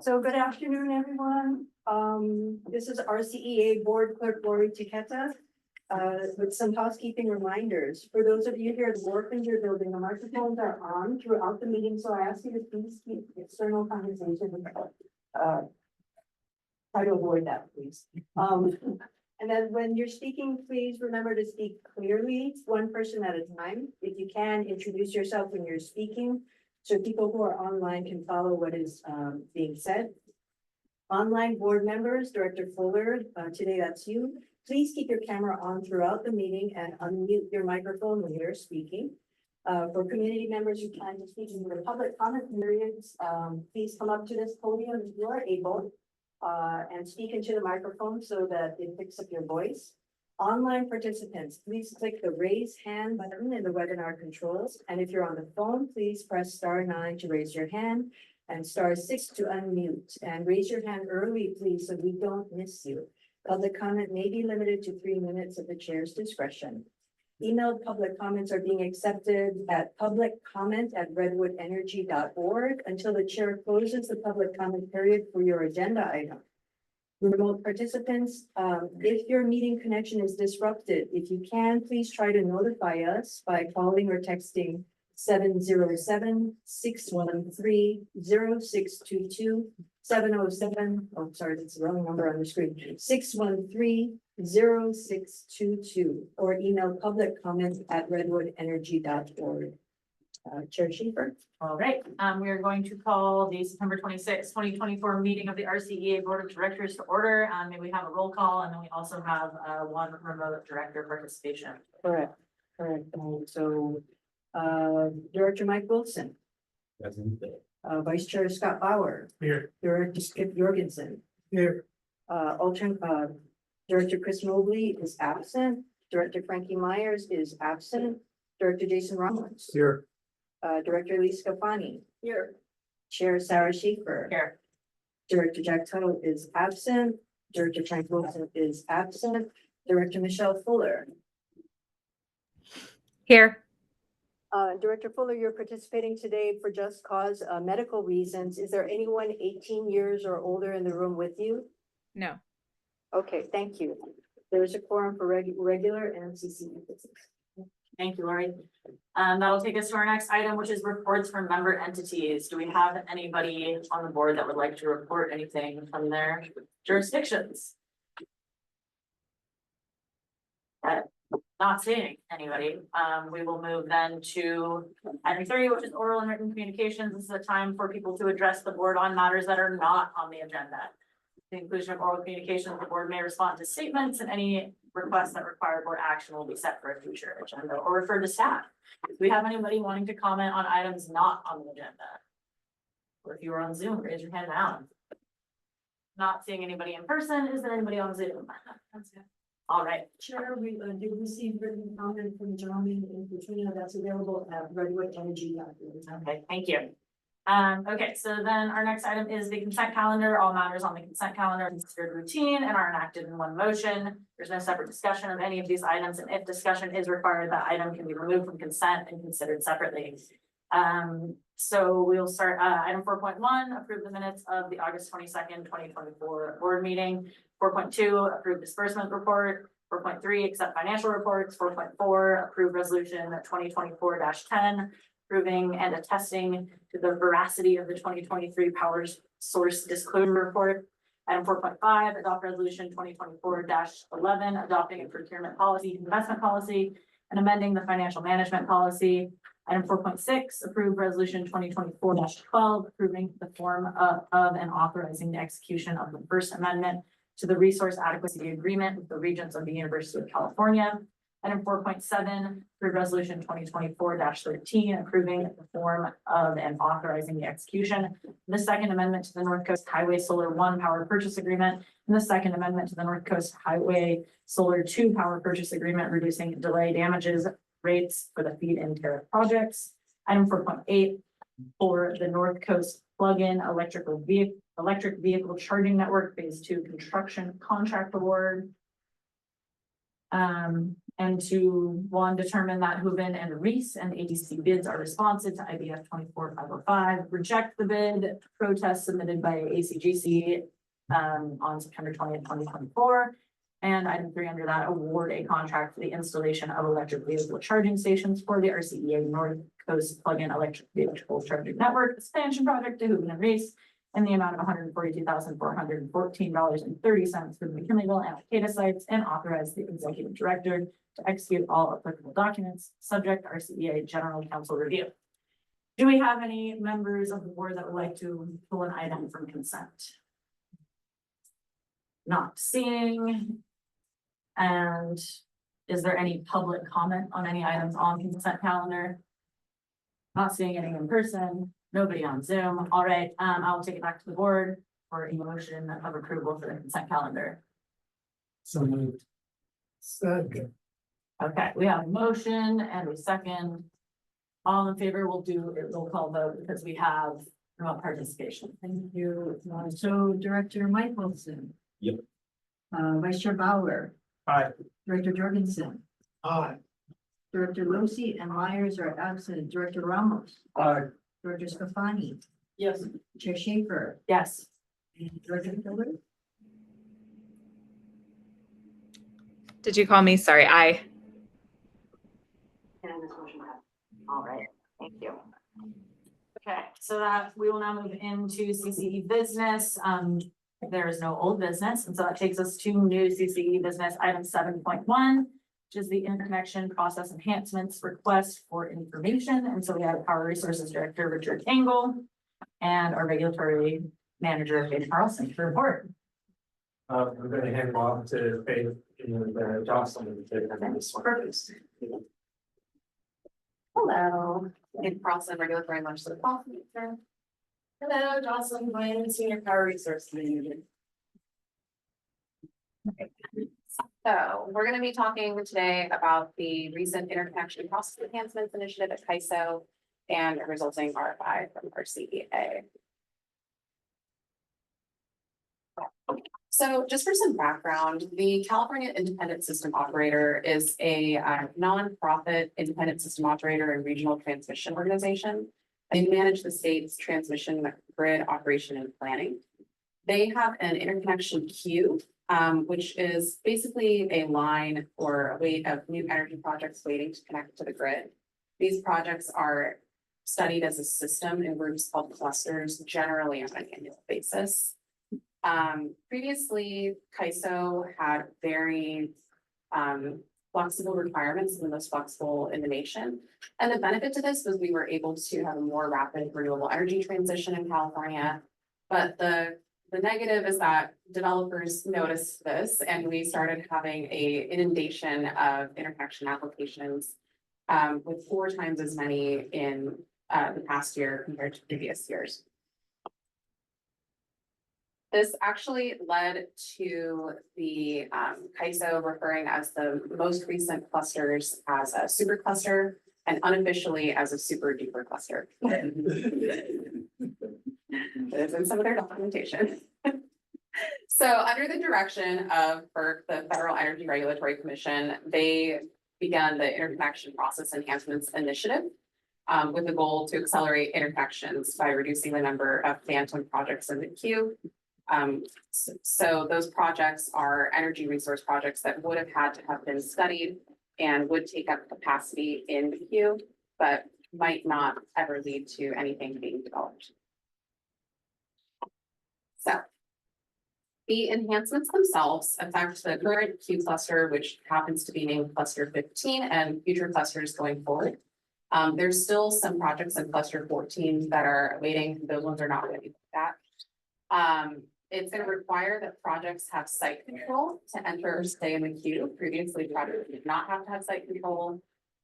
So good afternoon, everyone. This is RCEA Board Clerk Lori Chiqueta with some housekeeping reminders. For those of you here at work in your building, the microphones are on throughout the meeting, so I ask you to please keep external conversation. Try to avoid that, please. And then when you're speaking, please remember to speak clearly, one person at a time. If you can, introduce yourself when you're speaking, so people who are online can follow what is being said. Online board members, Director Fuller, today that's you. Please keep your camera on throughout the meeting and unmute your microphone when you're speaking. For community members who plan to speak in the public comment periods, please come up to this podium if you are able. And speak into the microphone so that it picks up your voice. Online participants, please click the raise hand button in the webinar controls. And if you're on the phone, please press *9 to raise your hand and *6 to unmute. And raise your hand early, please, so we don't miss you. Public comment may be limited to 3 minutes at the chair's discretion. Emailed public comments are being accepted at publiccomment@redwoodenergy.org until the chair closes the public comment period for your agenda item. Remote participants, if your meeting connection is disrupted, if you can, please try to notify us by calling or texting 707-613-0622, 707, oh, sorry, that's the wrong number on the screen, 613-0622, or email public comments at redwoodenergy.org. Chair Schaefer. All right, we are going to call the September 26, 2024 meeting of the RCEA Board of Directors to order. May we have a roll call, and then we also have one remote director participation. Correct. So Director Mike Wilson. Vice Chair Scott Bauer. Here. Director Skip Jorgensen. Here. Director Chris Mobley is absent. Director Frankie Myers is absent. Director Jason Ramos. Here. Director Lee Scafani. Here. Chair Sarah Schaefer. Here. Director Jack Tuttle is absent. Director Frank Wilson is absent. Director Michelle Fuller. Here. Director Fuller, you're participating today for just cause medical reasons. Is there anyone 18 years or older in the room with you? No. Okay, thank you. There is a quorum for regular and CC. Thank you, Lori. That'll take us to our next item, which is reports from member entities. Do we have anybody on the board that would like to report anything from their jurisdictions? Not seeing anybody. We will move then to item 3, which is oral and written communications. This is a time for people to address the board on matters that are not on the agenda. The inclusion of oral communications, the board may respond to statements, and any requests that require board action will be set for a future agenda or refer to staff. Do we have anybody wanting to comment on items not on the agenda? Or if you are on Zoom, raise your hand now. Not seeing anybody in person. Is there anybody on Zoom? That's good. All right. Chair, we did receive written comment from John and Katrina that's available at redwoodenergy.org. Okay, thank you. Okay, so then our next item is the consent calendar. All matters on the consent calendar are considered routine and are enacted in one motion. There's no separate discussion of any of these items, and if discussion is required, that item can be removed from consent and considered separately. So we'll start item 4.1, approve the minutes of the August 22nd, 2024 board meeting. 4.2, approve disbursement report. 4.3, accept financial reports. 4.4, approve resolution 2024-10. Approving and attesting to the veracity of the 2023 power source disclosure report. Item 4.5, adopt resolution 2024-11, adopting a procurement policy, investment policy, and amending the financial management policy. Item 4.6, approve resolution 2024-12, approving the form of and authorizing the execution of the first amendment to the resource adequacy agreement with the Regents of the University of California. Item 4.7, approve resolution 2024-13, approving the form of and authorizing the execution. The second amendment to the North Coast Highway Solar 1 power purchase agreement, and the second amendment to the North Coast Highway Solar 2 power purchase agreement, reducing delay damages rates for the feed-in tariff projects. Item 4.8, for the North Coast plug-in electric vehicle charging network phase 2 construction contract award. And to one, determine that Hooven and Reese and ADC bids are responsive to IBF 24505, reject the bid protest submitted by ACGC on September 20th, 2024. And item 3 under that, award a contract for the installation of electric vehicle charging stations for the RCEA North Coast Plug-in Electric Vehicle Charging Network expansion project to Hooven and Reese in the amount of $142,414.30 for the McKinleyville and Acadia sites, and authorize the executive director to execute all applicable documents, subject to RCEA general counsel review. Do we have any members of the board that would like to pull an item from consent? Not seeing. And is there any public comment on any items on consent calendar? Not seeing any in person, nobody on Zoom. All right, I'll take it back to the board for a motion of approval for the consent calendar. So moved. Second. Okay, we have a motion and a second. All in favor, we'll do a roll call vote because we have remote participation. Thank you. So Director Michelson. Yep. Vice Chair Bauer, Aye. Director Jorgensen, Aye. Director Losi and Myers are absent. Director Ramos, Aye. Director Scafani, Yes. Chair Schaefer, Yes. and Director Miller. Did you call me? Sorry, I. And this motion passed. All right, thank you. Okay, so that we will now move into CCE business. There is no old business, and so that takes us to new CCE business, item 7.1, which is the interconnection process enhancements request for information. And so we have Power Resources Director Richard Engel and our regulatory manager, Faith Carlson, to report. I'm going to hand off to Faith and Jocelyn to take this one. Hello, Faith Carlson, regulatory legislative officer. Hello, Jocelyn Glenn, senior power resource manager. So we're going to be talking today about the recent interconnection process enhancements initiative at CAISO and a resulting RFI from RCEA. So just for some background, the California Independent System Operator is a nonprofit independent system operator and regional transmission organization. They manage the state's transmission grid operation and planning. They have an interconnection queue, which is basically a line or a wait of new energy projects waiting to connect to the grid. These projects are studied as a system in groups called clusters, generally on an annual basis. Previously, CAISO had very flexible requirements, the most flexible in the nation. And the benefit to this was we were able to have a more rapid renewable energy transition in California. But the negative is that developers noticed this and we started having an inundation of interconnection applications with 4 times as many in the past year compared to previous years. This actually led to the CAISO referring as the most recent clusters as a super cluster and unofficially as a super duper cluster. It's in some of their documentation. So under the direction of FERC, the Federal Energy Regulatory Commission, they began the Interconnection Process Enhancements Initiative with the goal to accelerate interconnections by reducing the number of phantom projects in the queue. So those projects are energy resource projects that would have had to have been studied and would take up capacity in the queue, but might not ever lead to anything being developed. So the enhancements themselves affect the current queue cluster, which happens to be named cluster 15 and future clusters going forward. There's still some projects in cluster 14 that are waiting. Those ones are not ready for that. It's going to require that projects have site control to enter or stay in the queue. Previously, projects did not have to have site control.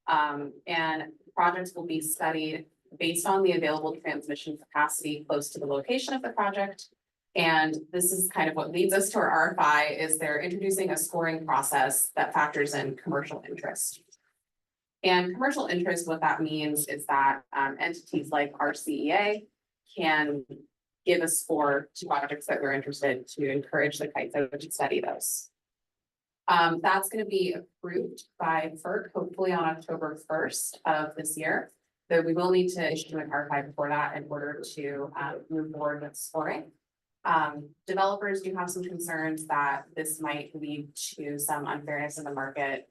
And projects will be studied based on the available transmission capacity close to the location of the project. And this is kind of what leads us to our RFI is they're introducing a scoring process that factors in commercial interest. And commercial interest, what that means is that entities like RCEA can give a score to projects that we're interested to encourage the CAISO to study those. That's gonna be approved by FERC, hopefully on October 1st of this year. Though we will need to issue an archive before that in order to move forward with scoring. Developers do have some concerns that this might lead to some unfairness in the market.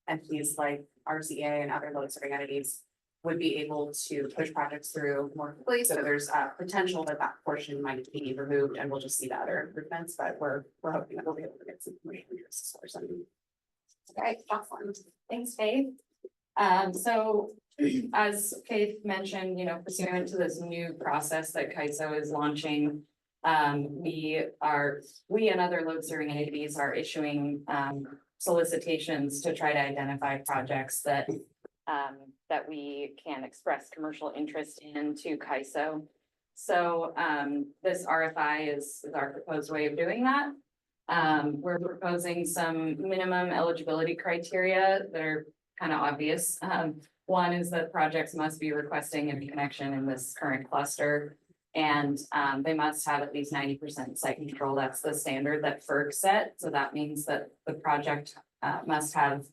Entities like RCA and other load serving entities would be able to push projects through more quickly. So there's potential that that portion might be removed and we'll just see the other improvements, but we're hoping that we'll be able to get some commercial interests or something. Okay, excellent. Thanks, Faith. So as Faith mentioned, pursuant to this new process that CAISO is launching, we and other load serving entities are issuing solicitations to try to identify projects that we can express commercial interest in to CAISO. So this RFI is our proposed way of doing that. We're proposing some minimum eligibility criteria that are kind of obvious. One is that projects must be requesting a connection in this current cluster. And they must have at least 90% site control. That's the standard that FERC set. So that means that the project must have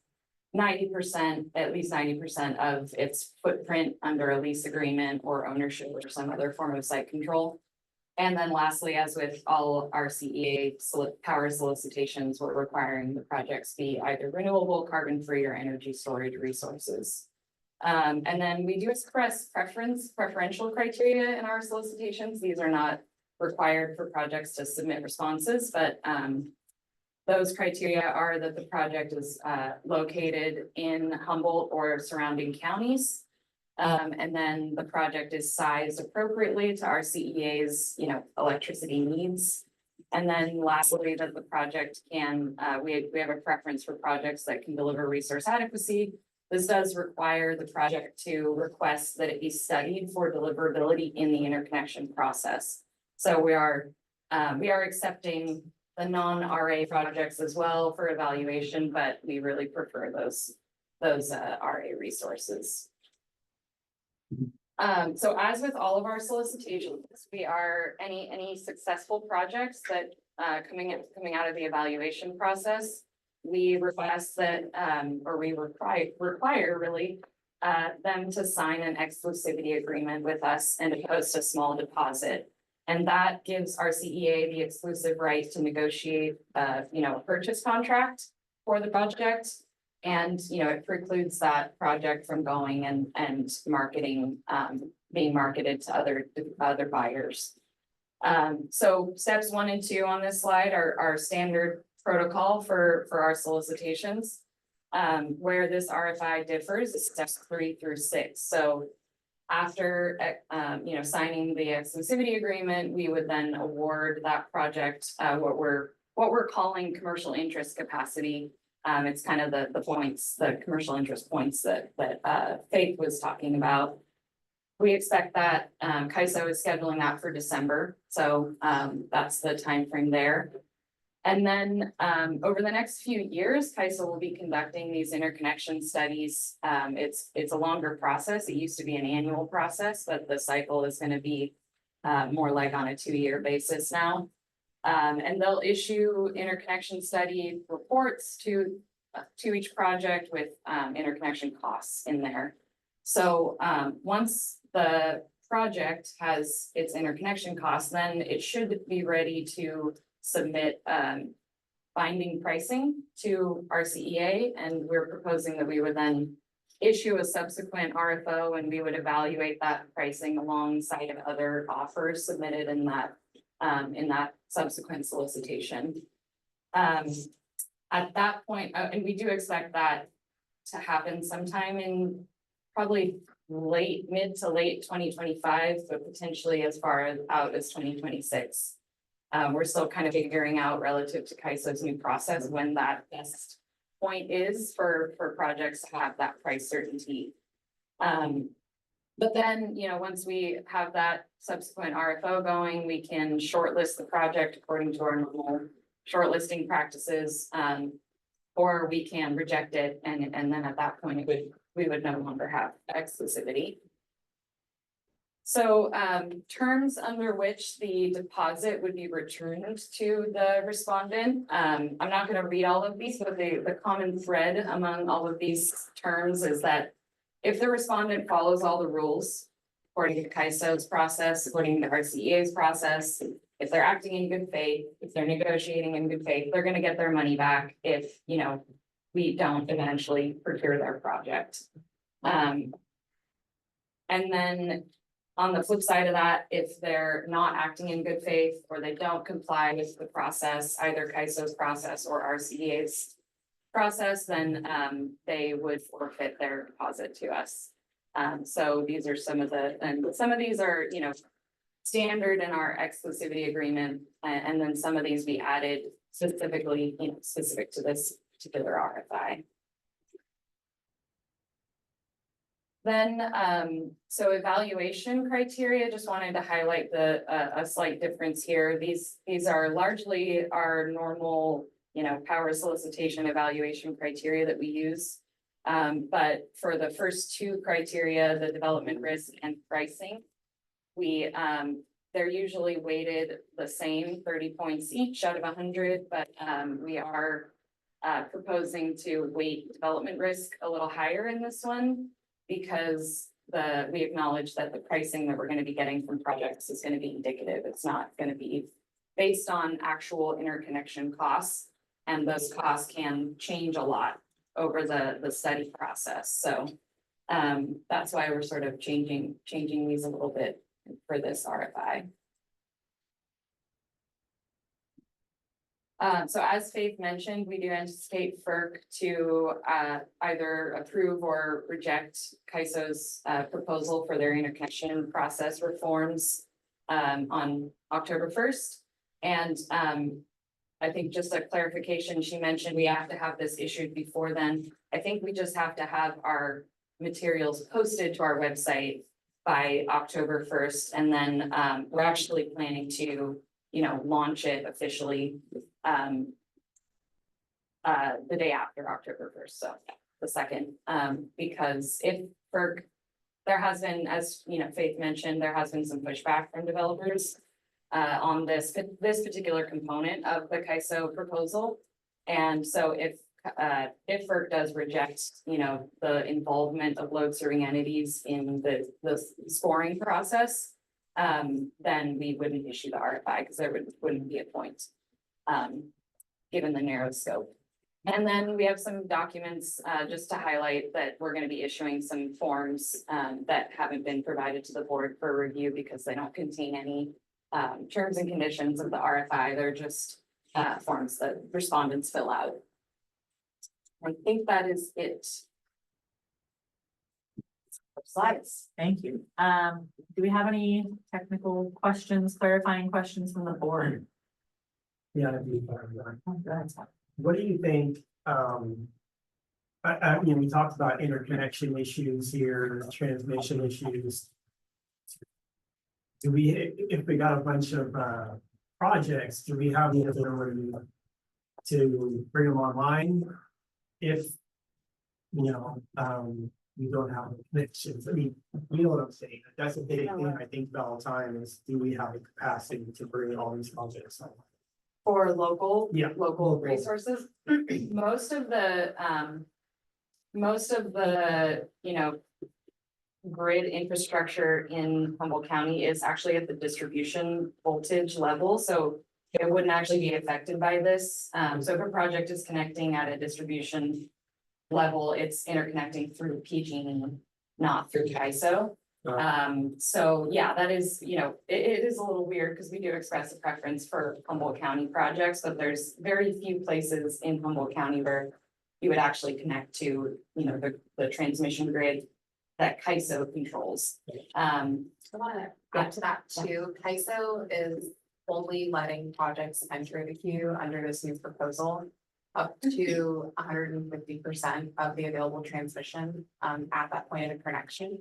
90%, at least 90% of its footprint under a lease agreement or ownership or some other form of site control. And then lastly, as with all our CEA power solicitations, we're requiring the projects be either renewable, carbon-free, or energy storage resources. And then we do express preferential criteria in our solicitations. These are not required for projects to submit responses, but those criteria are that the project is located in Humboldt or surrounding counties. And then the project is sized appropriately to our CEA's, electricity needs. And then lastly, that the project can, we have a preference for projects that can deliver resource adequacy. This does require the project to request that it be studied for deliverability in the interconnection process. So we are accepting the non-RA projects as well for evaluation, but we really prefer those RA resources. So as with all of our solicitations, we are any successful projects that coming out of the evaluation process, we request that or we require really them to sign an exclusivity agreement with us and to post a small deposit. And that gives our CEA the exclusive right to negotiate a purchase contract for the project. And it precludes that project from going and marketing, being marketed to other buyers. So steps 1 and 2 on this slide are standard protocol for our solicitations. Where this RFI differs is steps 3 through 6. So after signing the exclusivity agreement, we would then award that project what we're calling commercial interest capacity. It's kind of the points, the commercial interest points that Faith was talking about. We expect that CAISO is scheduling that for December. So that's the time frame there. And then over the next few years, CAISO will be conducting these interconnection studies. It's a longer process. It used to be an annual process, but the cycle is going to be more like on a 2-year basis now. And they'll issue interconnection study reports to each project with interconnection costs in there. So once the project has its interconnection costs, then it should be ready to submit binding pricing to our CEA, and we're proposing that we would then issue a subsequent RFO and we would evaluate that pricing alongside of other offers submitted in that subsequent solicitation. At that point, and we do expect that to happen sometime in probably mid to late 2025, but potentially as far out as 2026. We're still kind of figuring out relative to CAISO's new process when that best point is for projects to have that price certainty. But then, once we have that subsequent RFO going, we can shortlist the project according to our normal shortlisting practices, or we can reject it. And then at that point, we would no longer have exclusivity. So terms under which the deposit would be returned to the respondent. I'm not gonna read all of these, but the common thread among all of these terms is that if the respondent follows all the rules according to CAISO's process, according to RCEA's process, if they're acting in good faith, if they're negotiating in good faith, they're gonna get their money back if, we don't eventually procure their project. And then on the flip side of that, if they're not acting in good faith or they don't comply with the process, either CAISO's process or RCEA's process, then they would forfeit their deposit to us. So these are some of these are, standard in our exclusivity agreement. And then some of these we added specifically, specific to this particular RFI. Then, so evaluation criteria, just wanted to highlight a slight difference here. These are largely our normal, power solicitation evaluation criteria that we use. But for the first two criteria, the development risk and pricing, they're usually weighted the same, 30 points each out of 100, but we are proposing to weight development risk a little higher in this one, because we acknowledge that the pricing that we're going to be getting from projects is going to be indicative. It's not going to be based on actual interconnection costs, and those costs can change a lot over the study process. So that's why we're sort of changing these a little bit for this RFI. So as Faith mentioned, we do anticipate FERC to either approve or reject CAISO's proposal for their interconnection process reforms on October 1st. And I think just a clarification, she mentioned we have to have this issued before then. I think we just have to have our materials posted to our website by October 1st. And then we're actually planning to, launch it officially the day after October 1st, so the 2nd, because if FERC, there has been, as Faith mentioned, there has been some pushback from developers on this particular component of the CAISO proposal. And so if FERC does reject, the involvement of load serving entities in the scoring process, then we wouldn't issue the RFI because there wouldn't be a point, given the narrow scope. And then we have some documents just to highlight that we're going to be issuing some forms that haven't been provided to the board for review because they don't contain any terms and conditions of the RFI. They're just forms that respondents fill out. I think that is it. Slides. Thank you. Do we have any technical questions, clarifying questions from the board? Yeah, I'd be fine with that. Oh, go ahead, Scott. What do you think? We talked about interconnection issues here, transmission issues. If we got a bunch of projects, do we have the ability to bring them online? If we don't have the connections. I mean, you know what I'm saying? That's a big thing I think about all the time is, do we have the capacity to bring all these projects online? For local Local. resources, most of the grid infrastructure in Humboldt County is actually at the distribution voltage level, so it wouldn't actually be affected by this. So if a project is connecting at a distribution level, it's interconnecting through PG&E, not through CAISO. So yeah, that is, it is a little weird because we do express a preference for Humboldt County projects, but there's very few places in Humboldt County where you would actually connect to, the transmission grid that CAISO controls. I want to add to that too. CAISO is only letting projects enter the queue under this new proposal up to 150% of the available transmission at that point of connection.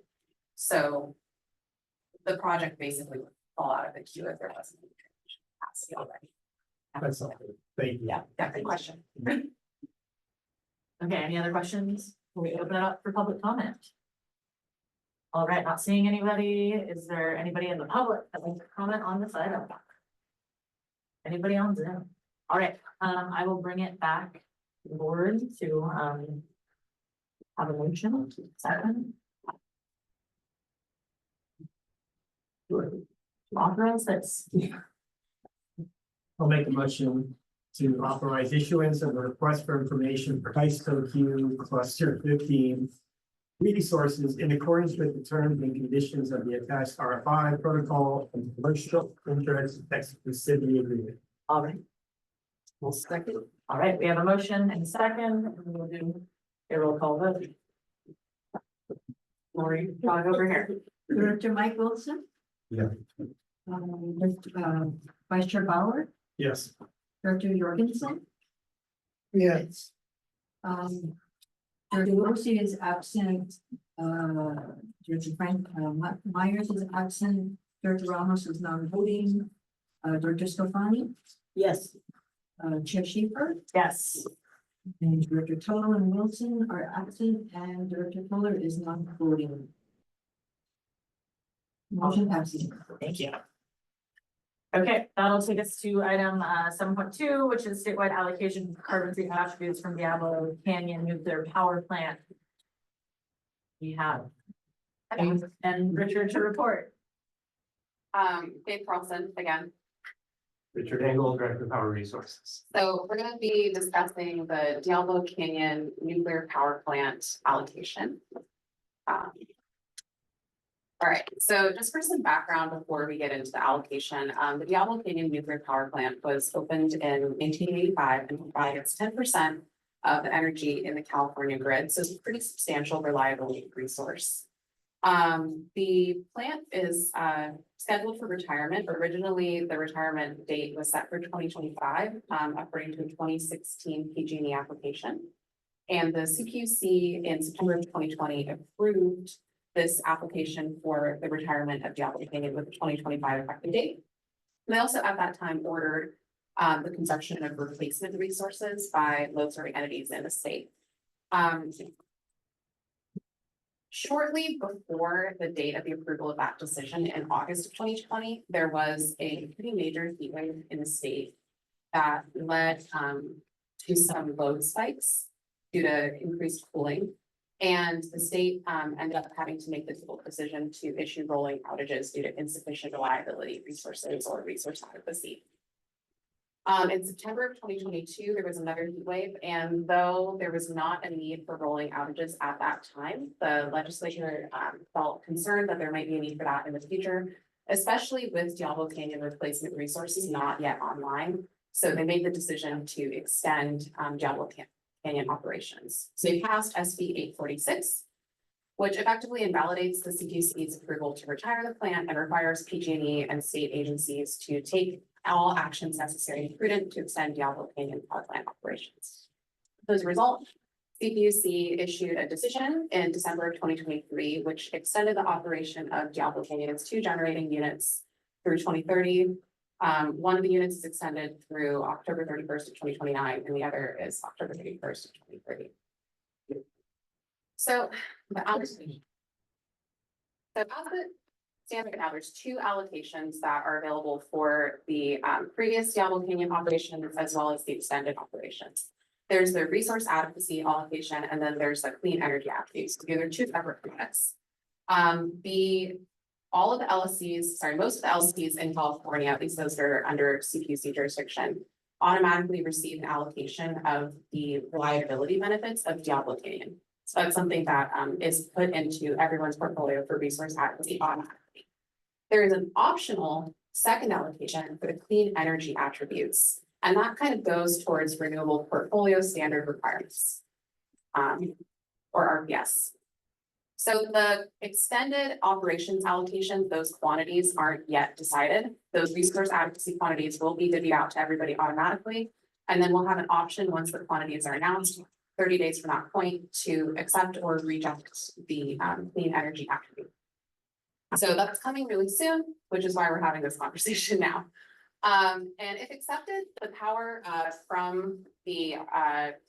So the project basically would fall out of the queue if there wasn't any transmission capacity already. That's all. Thank you. Yeah, good question. Okay, any other questions? Will we open it up for public comment? All right, not seeing anybody. Is there anybody in the public that wants to comment on this item? Anybody on Zoom? All right, I will bring it back to the board to, have a motion, second. Authorize this. I'll make a motion to authorize issuance of a request for information for ISO Q cluster 15. Resources in accordance with the terms and conditions of the attached RFI protocol and commercial interest exclusivity agreement. All right. We'll second. All right, we have a motion and a second, and we'll do a roll call vote. Lori, jog over here. Director Mike Wilson. Yeah. Vice Chair Bauer, Yes. Director Jorgensen, Yes. Director Lucy is absent, Director Frank, Myers is absent, Director Ramos is non-voting, Director Stefani, Yes. Chair Schaefer, Yes. and Director Toto and Wilson are absent, and Director Fuller is non-voting. Motion passes. Thank you. Okay, that'll take us to item 7.2, which is statewide allocation of carbon-free attributes from Diablo Canyon Nuclear Power Plant. We have Dave and Richard to report. Dave Carlson again. Richard Engel, Director of Power Resources. So we're gonna be discussing the Diablo Canyon Nuclear Power Plant allocation. All right, so just for some background before we get into the allocation, the Diablo Canyon Nuclear Power Plant was opened in 1885 and provides 10% of the energy in the California grid, so it's a pretty substantial reliability resource. The plant is scheduled for retirement. Originally, the retirement date was set for 2025, according to a 2016 PG&E application. And the CPUC in September of 2020 approved this application for the retirement of Diablo Canyon with a 2025 effective date. And they also at that time ordered the construction of replacement resources by load-serving entities in the state. Shortly before the date of the approval of that decision in August of 2020, there was a pretty major heat wave in the state that led to some load spikes due to increased cooling. And the state ended up having to make the difficult decision to issue rolling outages due to insufficient reliability resources or resource adequacy. In September of 2022, there was another heat wave, and though there was not a need for rolling outages at that time, the legislature felt concerned that there might be a need for that in the future, especially with Diablo Canyon replacement resources not yet online. So they made the decision to extend Diablo Canyon operations. So they passed SB 846, which effectively invalidates the CPUC's approval to retire the plant and requires PG&E and state agencies to take all actions necessary and prudent to extend Diablo Canyon power plant operations. As a result, CPUC issued a decision in December of 2023, which extended the operation of Diablo Canyon's 2 generating units through 2030. One of the units is extended through October 31st of 2029, and the other is October 31st of 2030. So the allocation. So as the standard now, there's 2 allocations that are available for the previous Diablo Canyon operations as well as the extended operations. There's the resource adequacy allocation, and then there's the clean energy attributes. These are 2 separate products. All of the LSCs, most of the LSCs in California, at least those that are under CPUC jurisdiction, automatically receive an allocation of the reliability benefits of Diablo Canyon. So that's something that is put into everyone's portfolio for resource adequacy automatically. There is an optional second allocation for the clean energy attributes, and that kind of goes towards renewable portfolio standard requirements, or RPS. So the extended operations allocation, those quantities aren't yet decided. Those resource adequacy quantities will be divvied out to everybody automatically. And then we'll have an option once the quantities are announced, 30 days from that point, to accept or reject the clean energy attribute. So that's coming really soon, which is why we're having this conversation now. And if accepted, the power from the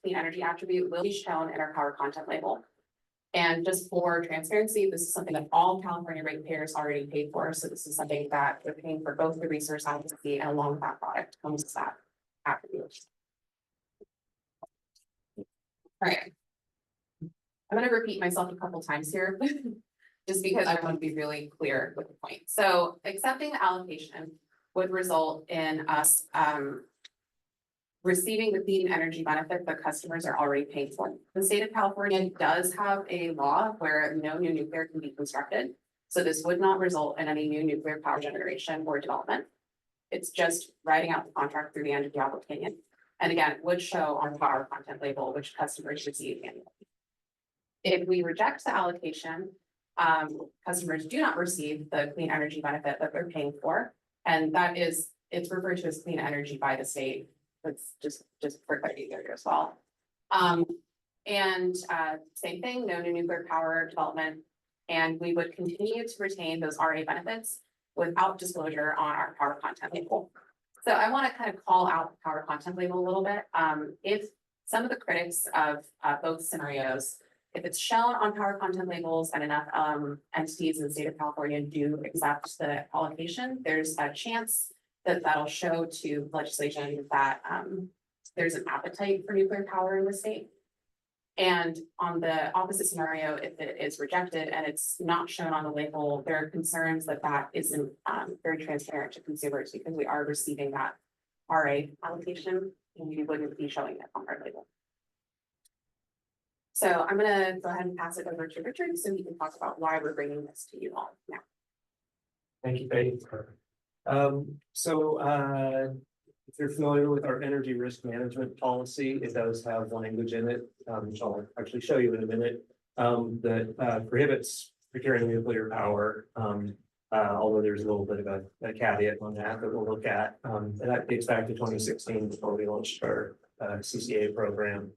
clean energy attribute will be shown in our power content label. And just for transparency, this is something that all California ratepayers already paid for, so this is something that they're paying for both the resource adequacy and along with that product comes that attribute. All right. I'm gonna repeat myself a couple times here, just because I want to be really clear with the point. So accepting the allocation would result in us receiving the clean energy benefit that customers are already paying for. The state of California does have a law where no new nuclear can be constructed. So this would not result in any new nuclear power generation or development. It's just writing out the contract through the end of Diablo Canyon. And again, it would show on the power content label, which customers receive annually. If we reject the allocation, customers do not receive the clean energy benefit that they're paying for. And that is, it's referred to as clean energy by the state. That's just for clarity there as well. Same thing, no new nuclear power development. And we would continue to retain those RA benefits without disclosure on our power content label. So I want to kind of call out the power content label a little bit. If some of the critics of both scenarios, if it's shown on power content labels and enough entities in the state of California do accept the allocation, there's a chance that that'll show to legislation that there's an appetite for nuclear power in the state. And on the opposite scenario, if it is rejected and it's not shown on the label, there are concerns that that isn't very transparent to consumers because we are receiving that RA allocation and we wouldn't be showing it on our label. So I'm gonna go ahead and pass it over to Richard so he can talk about why we're bringing this to you all now. Thank you, Faith. If you're familiar with our energy risk management policy, it does have language in it, which I'll actually show you in a minute, that prohibits procuring nuclear power. Although there's a little bit of a caveat on that we'll look at. And that dates back to 2016 before we launched our CCA program.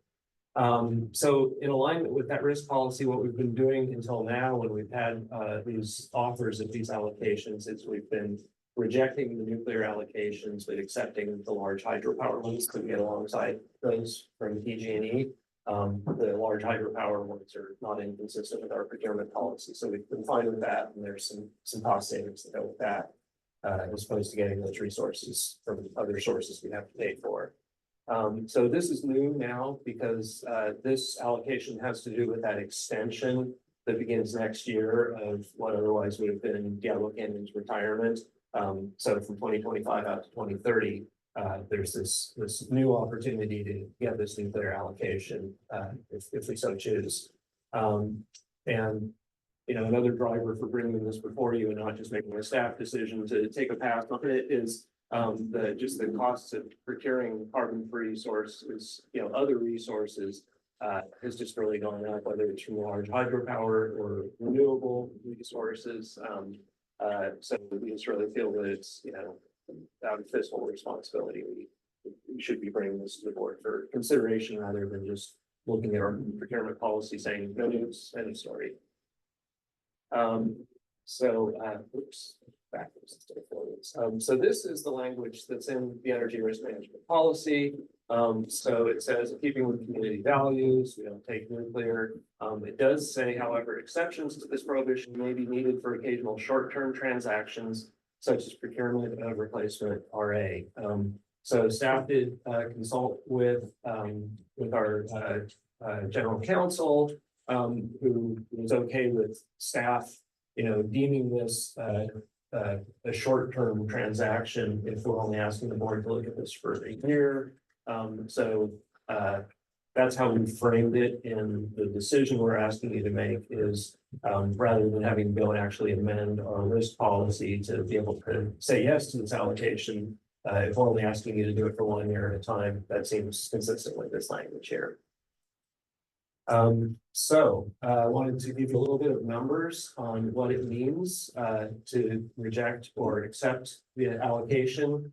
So in alignment with that risk policy, what we've been doing until now, when we've had these offers of these allocations, is we've been rejecting the nuclear allocations, but accepting the large hydropower ones that get alongside those from PG&E. The large hydropower ones are not inconsistent with our procurement policy, so we've been fine with that, and there's some cost savings that go with that, as opposed to getting those resources from other sources we have to pay for. So this is new now because this allocation has to do with that extension that begins next year of what otherwise would have been Diablo Canyon's retirement. So from 2025 out to 2030, there's this new opportunity to get this nuclear allocation if we so choose. And you know, another driver for bringing this before you and not just making a staff decision to take a pass on it is the costs of procuring carbon-free sources, you know, other resources has just really gone up, whether it's from large hydropower or renewable resources. So we just really feel that it's, you know, out of fiscal responsibility, we should be bringing this to the board for consideration rather than just looking at our procurement policy saying no news, end of story. Oops. Backwards instead of forwards. So this is the language that's in the energy risk management policy. So it says, in keeping with community values, we don't take nuclear. It does say, however, exceptions to this prohibition may be needed for occasional short-term transactions, such as procurement of replacement RA. So staff did consult with our general counsel, who was okay with staff, you know, deeming this a short-term transaction if we're only asking the board to look at this for a year. That's how we framed it in the decision we're asking you to make is rather than having to go and actually amend our risk policy to be able to say yes to this allocation, if we're only asking you to do it for 1 year at a time, that seems consistent with this language here. I wanted to give you a little bit of numbers on what it means to reject or accept the allocation.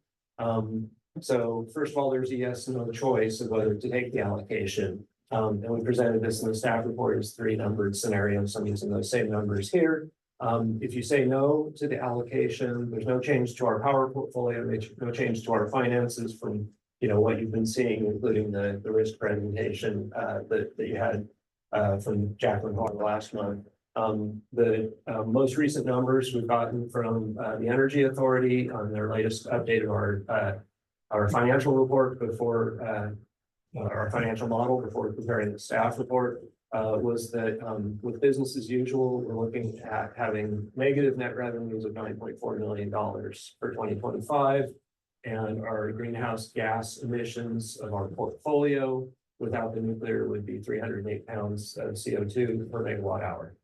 So first of all, there's a yes and no choice of whether to take the allocation. And we presented this in the staff report as 3 numbered scenarios. So I'm using those same numbers here. If you say no to the allocation, there's no change to our power portfolio, no change to our finances from, you know, what you've been seeing, including the risk presentation that you had from Jacqueline Hall last month. The most recent numbers we've gotten from the Energy Authority on their latest update of our financial report before our financial model before preparing the staff report was that with business as usual, we're looking at having negative net revenues of $9.4 million for 2025. And our greenhouse gas emissions of our portfolio without the nuclear would be 308 pounds of CO2 per megawatt hour.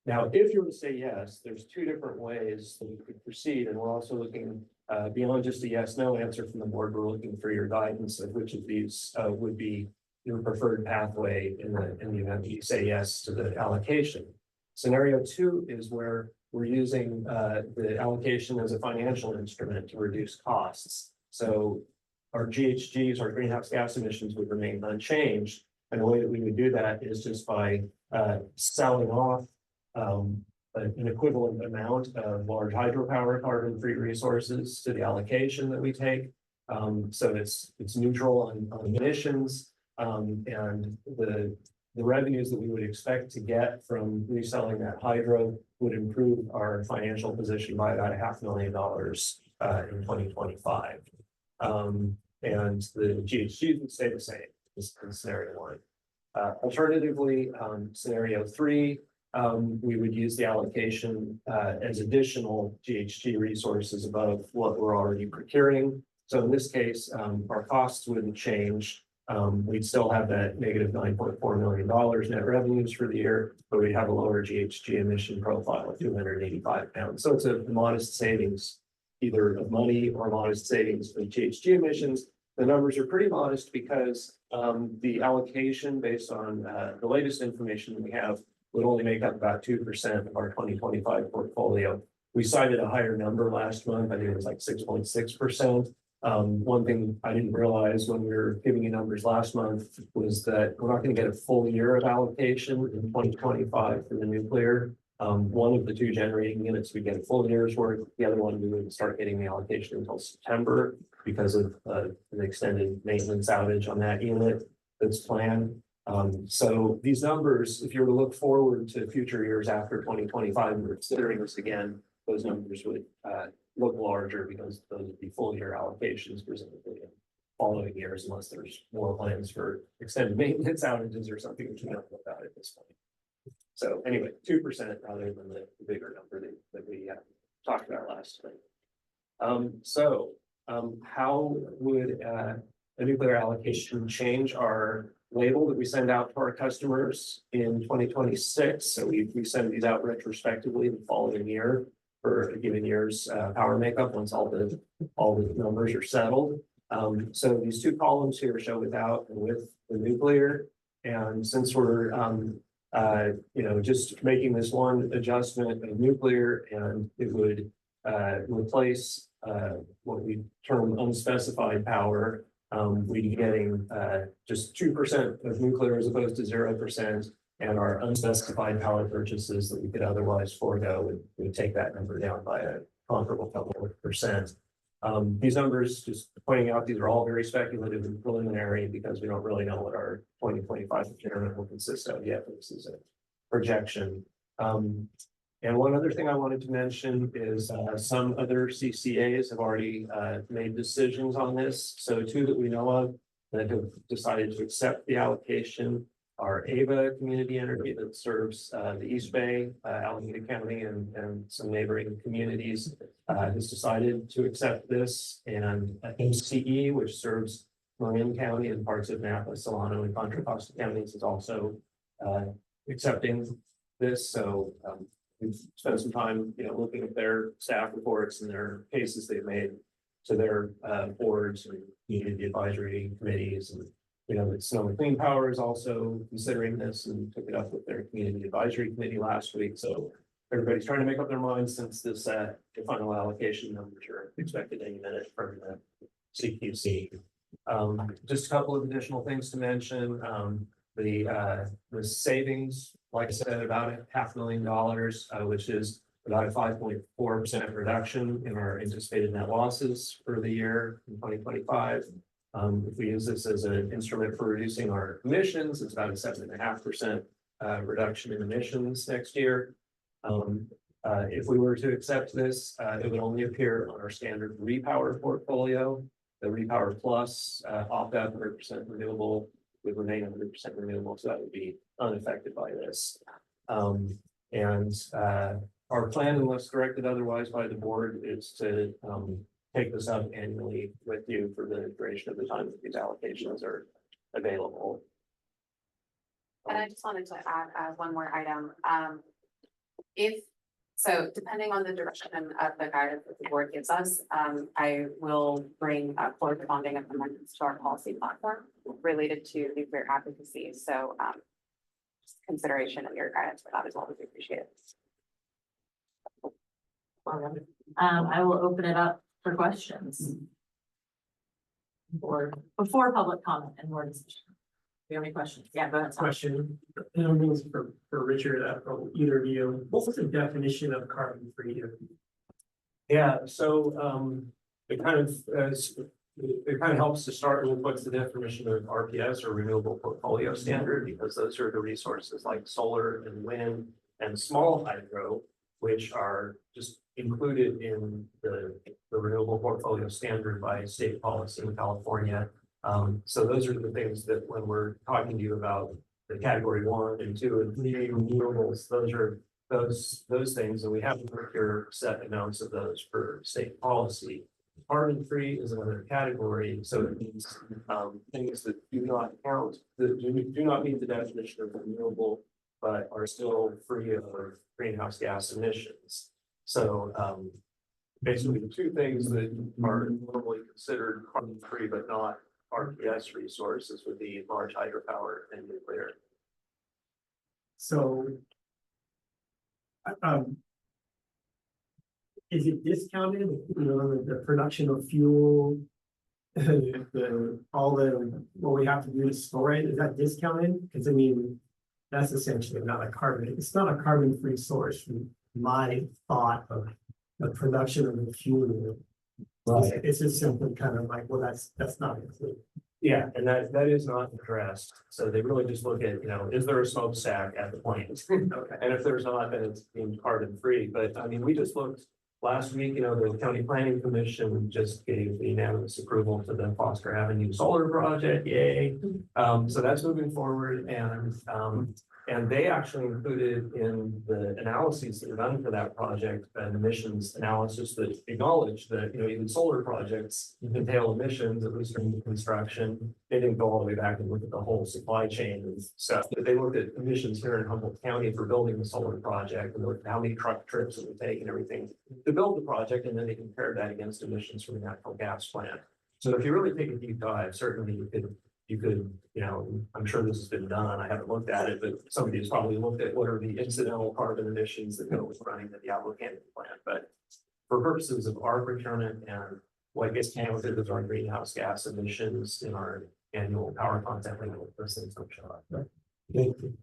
Now, if you were to say yes, there's two different ways that we could proceed, and we're also looking beyond just a yes/no answer from the board. We're looking for your guidance of which of these would be your preferred pathway in the event that you say yes to the allocation. Scenario 2 is where we're using the allocation as a financial instrument to reduce costs. So our GHGs, our greenhouse gas emissions, would remain unchanged, and the way that we would do that is just by selling off an equivalent amount of large hydropower carbon-free resources to the allocation that we take. So it's neutral on emissions, and the revenues that we would expect to get from reselling that hydro would improve our financial position by about $500,000 in 2025. And the GHGs would stay the same in scenario 1. Alternatively, scenario 3, we would use the allocation as additional GHG resources above what we're already procuring. So in this case, our costs wouldn't change. We'd still have that negative $9.4 million net revenues for the year, but we'd have a lower GHG emission profile of 285 pounds. So it's a modest savings, either of money or modest savings for GHG emissions. The numbers are pretty modest because the allocation based on the latest information that we have would only make up about 2% of our 2025 portfolio. We cited a higher number last month. I think it was like 6.6%. One thing I didn't realize when we were giving you numbers last month was that we're not going to get a full year of allocation in 2025 for the nuclear. One of the 2 generating units, we get a full year's worth. The other one, we wouldn't start getting the allocation until September because of an extended maintenance outage on that unit that's planned. So these numbers, if you were to look forward to future years after 2025 and we're considering this again, those numbers would look larger because those would be full year allocations presumably in following years, unless there's more plans for extended maintenance outages or something which we don't know about at this point. So anyway, 2% rather than the bigger number that we talked about last night. How would a nuclear allocation change our label that we send out to our customers in 2026? So we send these out retrospectively the following year for a given year's power makeup once all the numbers are settled. So these 2 columns here show without and with the nuclear. And since we're just making this one adjustment of nuclear, and it would replace what we term unspecified power, we'd be getting just 2% of nuclear as opposed to 0%. And our unspecified power purchases that we could otherwise forego would take that number down by a comparable couple of percent. These numbers, just pointing out, these are all very speculative and preliminary because we don't really know what our 2025 procurement will consist of yet. This is a projection. And one other thing I wanted to mention is some other CCAs have already made decisions on this. So 2 that we know of that have decided to accept the allocation are Ava Community Energy that serves the East Bay, Alameda County, and some neighboring communities has decided to accept this, and MCE, which serves Marin County and parts of Napa, Solano, and Contra Costa counties, is also accepting this. So we've spent some time, looking at their staff reports and their cases they've made to their boards and community advisory committees. And Sonoma Clean Power is also considering this and took it up with their community advisory committee last week. So everybody's trying to make up their minds since this the final allocation numbers are expected any minute from the CQC. Just a couple of additional things to mention. The savings, like I said, about $500,000, which is about a 5.4% reduction in our anticipated net losses for the year in 2025. If we use this as an instrument for reducing our emissions, it's about a 7.5% reduction in emissions next year. If we were to accept this, it would only appear on our standard repower portfolio. The Repower Plus, opt-out 100% renewable would remain 100% renewable, so that would be unaffected by this. Our plan, unless directed otherwise by the board, is to take this up annually with you for the duration of the time that these allocations are available. And I just wanted to add one more item. So depending on the direction of the guidance that the board gives us, I will bring corresponding amendments to our policy platform related to nuclear advocacy. So just consideration of your guidance for that as well would be appreciated. I will open it up for questions. Or before public comment and more discussion. Do you have any questions? Yeah, go ahead. Tom. Question, and I think it's for Richard, or either of you, what was the definition of carbon free? Yeah, so it kind of helps to start with what's the definition of RPS or renewable portfolio standard, because those are the resources like solar and wind and small hydro, which are just included in the renewable portfolio standard by state policy in California. So those are the things that when we're talking to you about the category 1 and 2 and 3 renewables, those are those things, and we have here set amounts of those for state policy. Carbon free is another category, so it means things that do not count, that do not meet the definition of renewable, but are still free of greenhouse gas emissions. So basically, the two things that are normally considered carbon free but not RPS resources would be large hydropower and nuclear. So is it discounted, the production of fuel, what we have to do to store it, is that discounted? Because I mean, that's essentially not a carbon, it's not a carbon-free source from my thought of the production of the fuel. Right. It's just simply kind of like, well, that's not included. Yeah, and that is not addressed. So they really just look at, is there a smokestack at the plant? Okay. And if there's not, then it's being carbon free. But I mean, we just looked last week, the County Planning Commission just gave the unanimous approval to the Foster Avenue Solar Project. Yay. So that's moving forward, and they actually included in the analyses that were done for that project an emissions analysis that acknowledged that, even solar projects entail emissions, at least during the construction. They didn't go all the way back and look at the whole supply chain and stuff, but they looked at emissions here in Humboldt County for building the solar project and looked at how many truck trips it would take and everything to build the project, and then they compared that against emissions from a natural gas plant. So if you really take a deep dive, certainly you could, I'm sure this has been done. I haven't looked at it, but somebody has probably looked at what are the incidental carbon emissions that go with running the Diablo plant. But for purposes of our procurement and what gets counted as our greenhouse gas emissions in our annual power content, those things don't show up. Right? Thank you.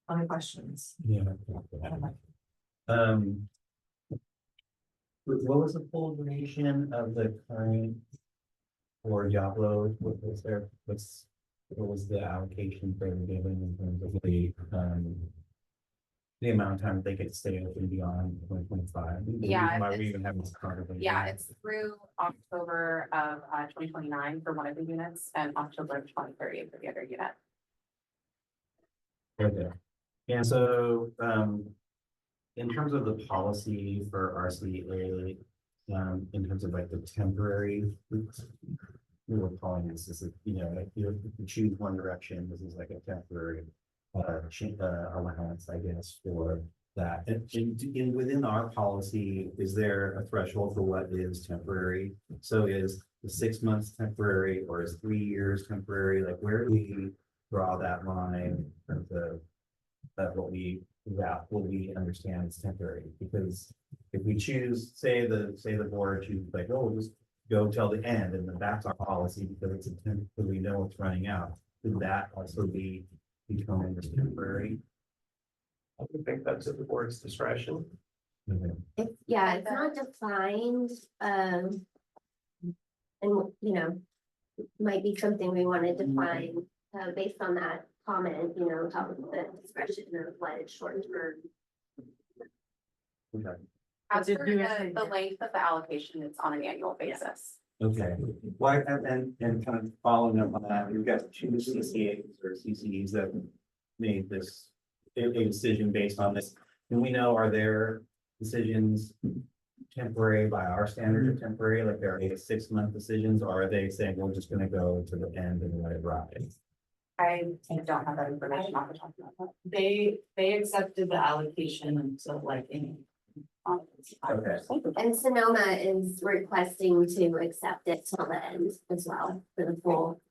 Other questions? Yeah. What was the full duration of the current for Diablo? What was the allocation they were given in terms of the amount of time they could stay open beyond 2025? Yeah, Why we even have this card? Yeah, it's through October of 2029 for one of the units and October of 2030 for the other unit. Okay. And so in terms of the policy for RCA, in terms of like the temporary, we were calling this is, if you choose one direction, this is like a temporary allowance, I guess, for that. And within our policy, is there a threshold for what is temporary? So is the 6 months temporary, or is 3 years temporary? Like, where do we draw that line in terms of what we understand is temporary? Because if we choose, say the board chooses like, oh, we'll just go till the end, and then that's our policy because it's because we know it's running out. Could that also be determined as temporary? I would think that's at the board's discretion. It's not defined, and might be something we want to define, based on that comment, you know, top of the discretion of what short term. Okay. As Did for you the say- length of the allocation, it's on an annual basis. Okay, why, and kind of following up on that, we've got two CCAs or CCEs that made this a decision based on this. And we know, are their decisions temporary by our standard of temporary, like are they 6-month decisions, or are they saying we're just gonna go to the end and let it ride? I don't have that information off the top of my head. They accepted the allocation until like in. Okay. And Sonoma is requesting to accept it till the end as well, for the full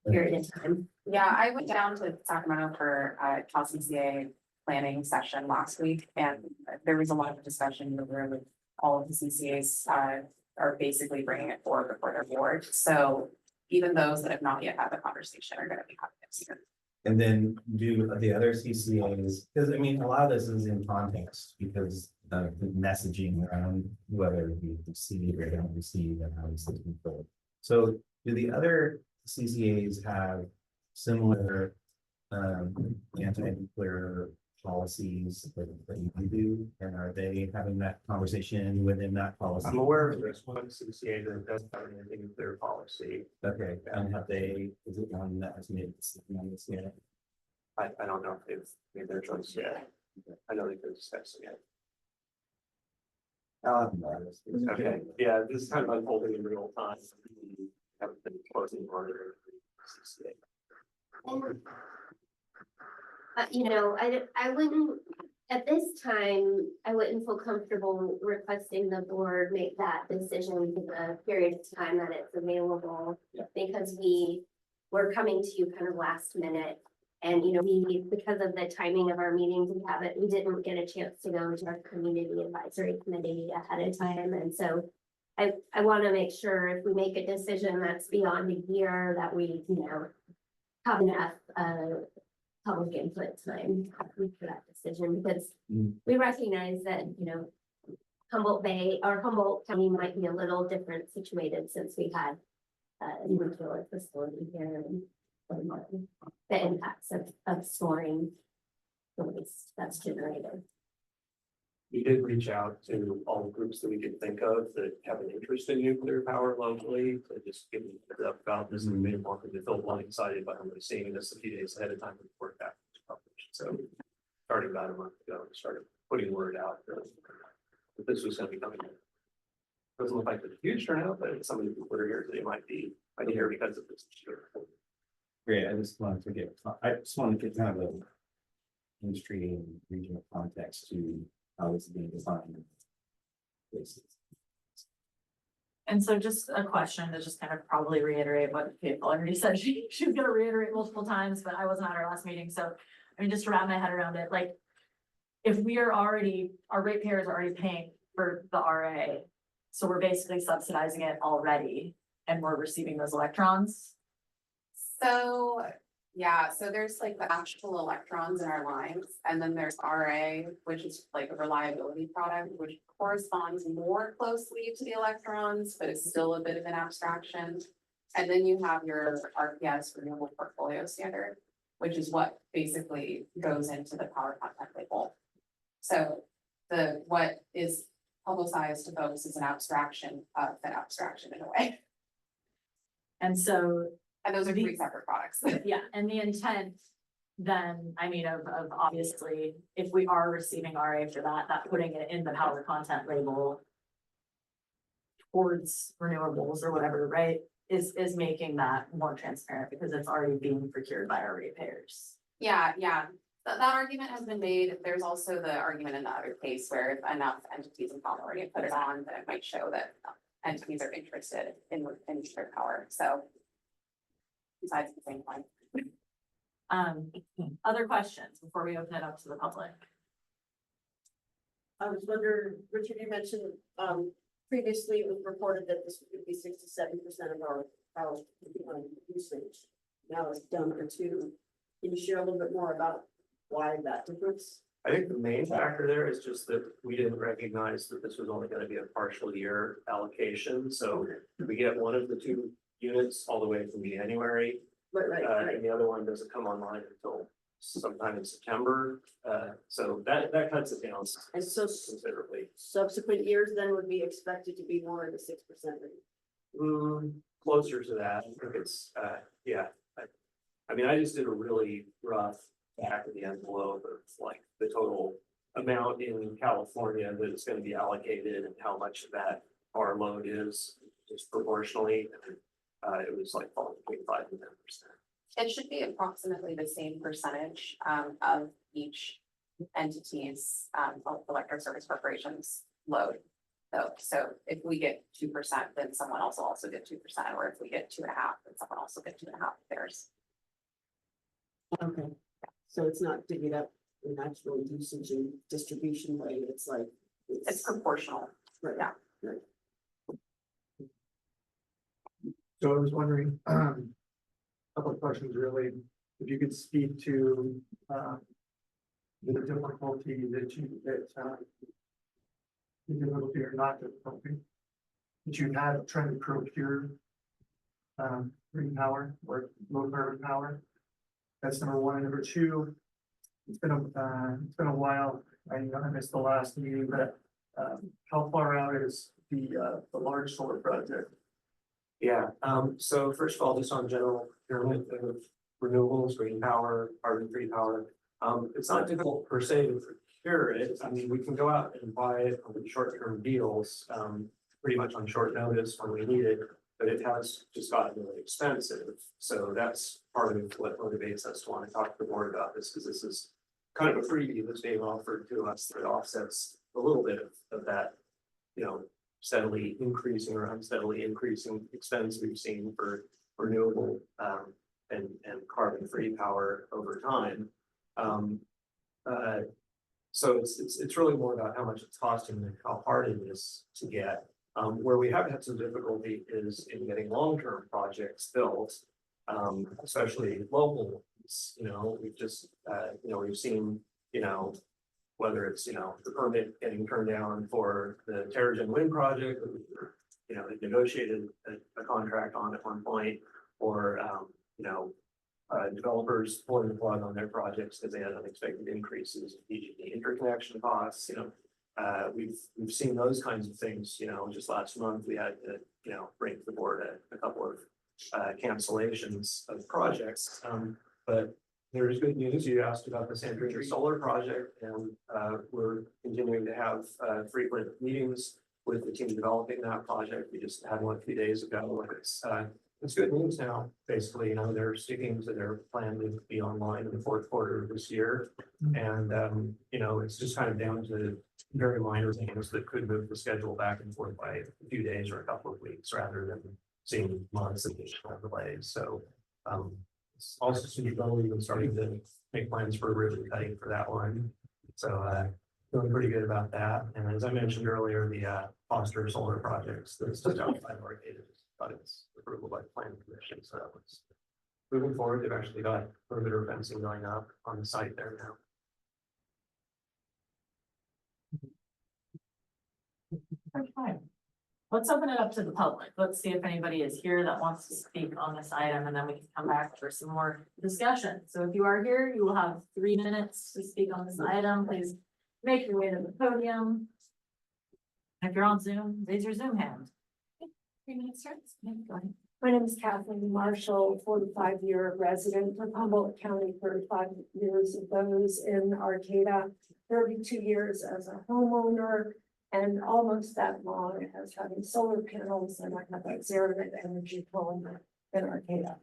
period of time. Yeah, I went down to Sacramento for a Cal CCA planning session last week, and there was a lot of discussion in the room with all of the CCAs are basically bringing it forward before their board. So even those that have not yet had the conversation are gonna be having it soon. And then do the other CCAs, because I mean, a lot of this is in context because of the messaging around whether we receive or don't receive and how it's controlled. So do the other CCAs have similar anti-nuclear policies that you do? And are they having that conversation within that policy? I'm aware of this one CCA that doesn't have anything with their policy. Okay, and have they, is it one that has made this yet? I don't know if they've made their choice yet. I know they've been discussing it. I'll have them on this. Okay, yeah, this is kind of unfolding in real time. We haven't been closing order. CCA. And, you know, I wouldn't, at this time, I wouldn't feel comfortable requesting the board make that decision for the period of time that it's available. Yeah. Because we're coming to you kind of last minute. And, you know, because of the timing of our meetings, we didn't get a chance to go to our community advisory committee ahead of time. And so I want to make sure if we make a decision that's beyond a year, that we, you know, have enough, public input time for that decision, because we recognize that, you know, Humboldt County might be a little different situated since we had a nuclear facility here and the impacts of storing the waste that's generated. We did reach out to all the groups that we could think of that have an interest in nuclear power locally, to just give them about this, and we made them want to feel blindsided by only seeing this a few days ahead of time before that was published. So starting about a month ago, we started putting word out that this was going to be coming. Doesn't look like a huge turnout, but some of the people that are here today might be here because of this issue. Great, I just wanted to get kind of a industry and regional context to how it's being defined. And so just a question to just kind of probably reiterate what Kate already said, she was gonna reiterate multiple times, but I wasn't at our last meeting, so. I mean, just to wrap my head around it, like. If we are already, our ratepayers are already paying for the RA, so we're basically subsidizing it already, and we're receiving those electrons. So, yeah, so there's like the actual electrons in our lines, and then there's RA, which is like a reliability product, which corresponds more closely to the electrons, but it's still a bit of an abstraction. And then you have your RPS renewable portfolio standard, which is what basically goes into the power content label. So what is publicized to folks is an abstraction of that abstraction in a way. And so, And those are three separate products. yeah, and the intent then, I mean, of obviously, if we are receiving RA for that putting it in the power content label towards renewables or whatever, right, is making that more transparent because it's already being procured by our ratepayers. Yeah, that argument has been made. There's also the argument in the other case where if enough entities in California put it on, then it might show that entities are interested in nuclear power, so. Besides the same point. Other questions before we open it up to the public? I was wondering, Richard, you mentioned, previously it was reported that this would be 6 to 7% of our usage. Now it's down to 2. Can you share a little bit more about why that difference? I think the main factor there is just that we didn't recognize that this was only going to be a partial year allocation. So we get one of the two units all the way from January. Right. And the other one doesn't come online until sometime in September. So that cuts it down And so considerably. subsequent years then would be expected to be more in the 6% range. Closer to that. I think it's, yeah. I mean, I just did a really rough back of the envelope of like the total amount in California that is going to be allocated and how much of that our load is just proportionally. It was like falling between 5 and 10%. It should be approximately the same percentage of each entity's electric service corporation's load. So if we get 2%, then someone else will also get 2%, or if we get 2.5, then someone else will get 2.5 of theirs. Okay, so it's not divvied up in actual usage and distribution way, it's like. It's proportional. Right. Yeah. So I was wondering, couple of questions really, if you could speak to, the difficulty the difficulty or not difficulty that you had trying to procure, green power or low carbon power. That's number one. And number two, it's been a while. I missed the last meeting, but, how far out is the large solar project? Yeah, so first of all, just on general procurement of renewables, green power, carbon-free power. It's not difficult per se to procure it. I mean, we can go out and buy it on short-term deals, pretty much on short notice when we need it, but it has just gotten really expensive. So that's part of what motivates us to want to talk to the board about this, because this is kind of a freebie that's being offered to us that offsets a little bit of that, you know, steadily increasing or unsteadily increasing expense we've seen for renewable and carbon-free power over time. So it's really more about how much it's costing and how hard it is to get. Where we have had some difficulty is in getting long-term projects built, especially local ones. You know, we've just we've seen, whether it's, the permit getting turned down for the Termination wind project, they negotiated a contract on at one point, or, developers pulling the plug on their projects because they had unexpected increases in PG&E interconnection costs. We've seen those kinds of things. Just last month we had to, bring to the board a couple of cancellations of projects. But there's good news. You asked about the Sandringham Solar project, and we're continuing to have frequent meetings with the team developing that project. We just had one a few days ago. It's good news now. Basically, they're sticking to their plan to be online in the fourth quarter of this year, and it's just kind of down to very minor things that could move the schedule back and forth by a few days or a couple of weeks, rather than seeing months of additional delays. So. It's also even starting to make plans for ribbon cutting for that one. So feeling pretty good about that. And as I mentioned earlier, the Foster Solar projects that's just outside of our gate got its approval by the planning commission. So that was moving forward. They've actually got perimeter fencing going up on the site there now. Okay. Let's open it up to the public. Let's see if anybody is here that wants to speak on this item, and then we can come back for some more discussion. So if you are here, you will have 3 minutes to speak on this item. Please make your way to the podium. If you're on Zoom, raise your Zoom hand. 3 minutes starts. Yeah, go ahead. My name is Kathleen Marshall, 45-year resident of Humboldt County, 35 years of those in Arcata, 32 years as a homeowner, and almost that long as having solar panels, and I have a zero net energy home in Arcata.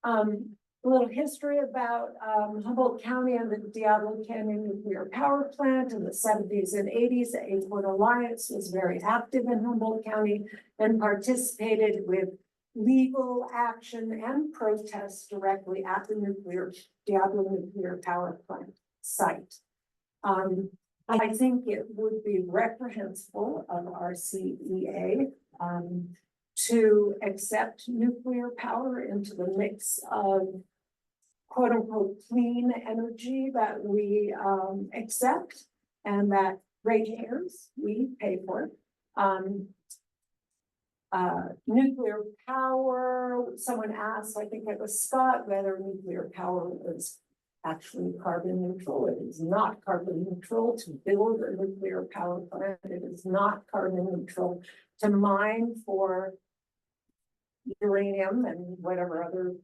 A little history about Humboldt County and the Diablo Canyon Nuclear Power Plant in the 70s and 80s. The 8-Foot Alliance was very active in Humboldt County and participated with legal action and protests directly at the Diablo Nuclear Power Plant site. I think it would be reprehensible of our CEA to accept nuclear power into the mix of quote unquote clean energy that we accept and that ratepayers we pay for. Nuclear power, someone asked, I think it was Scott, whether nuclear power was actually carbon neutral. It is not carbon neutral to build a nuclear power plant. It is not carbon neutral to mine for uranium and whatever other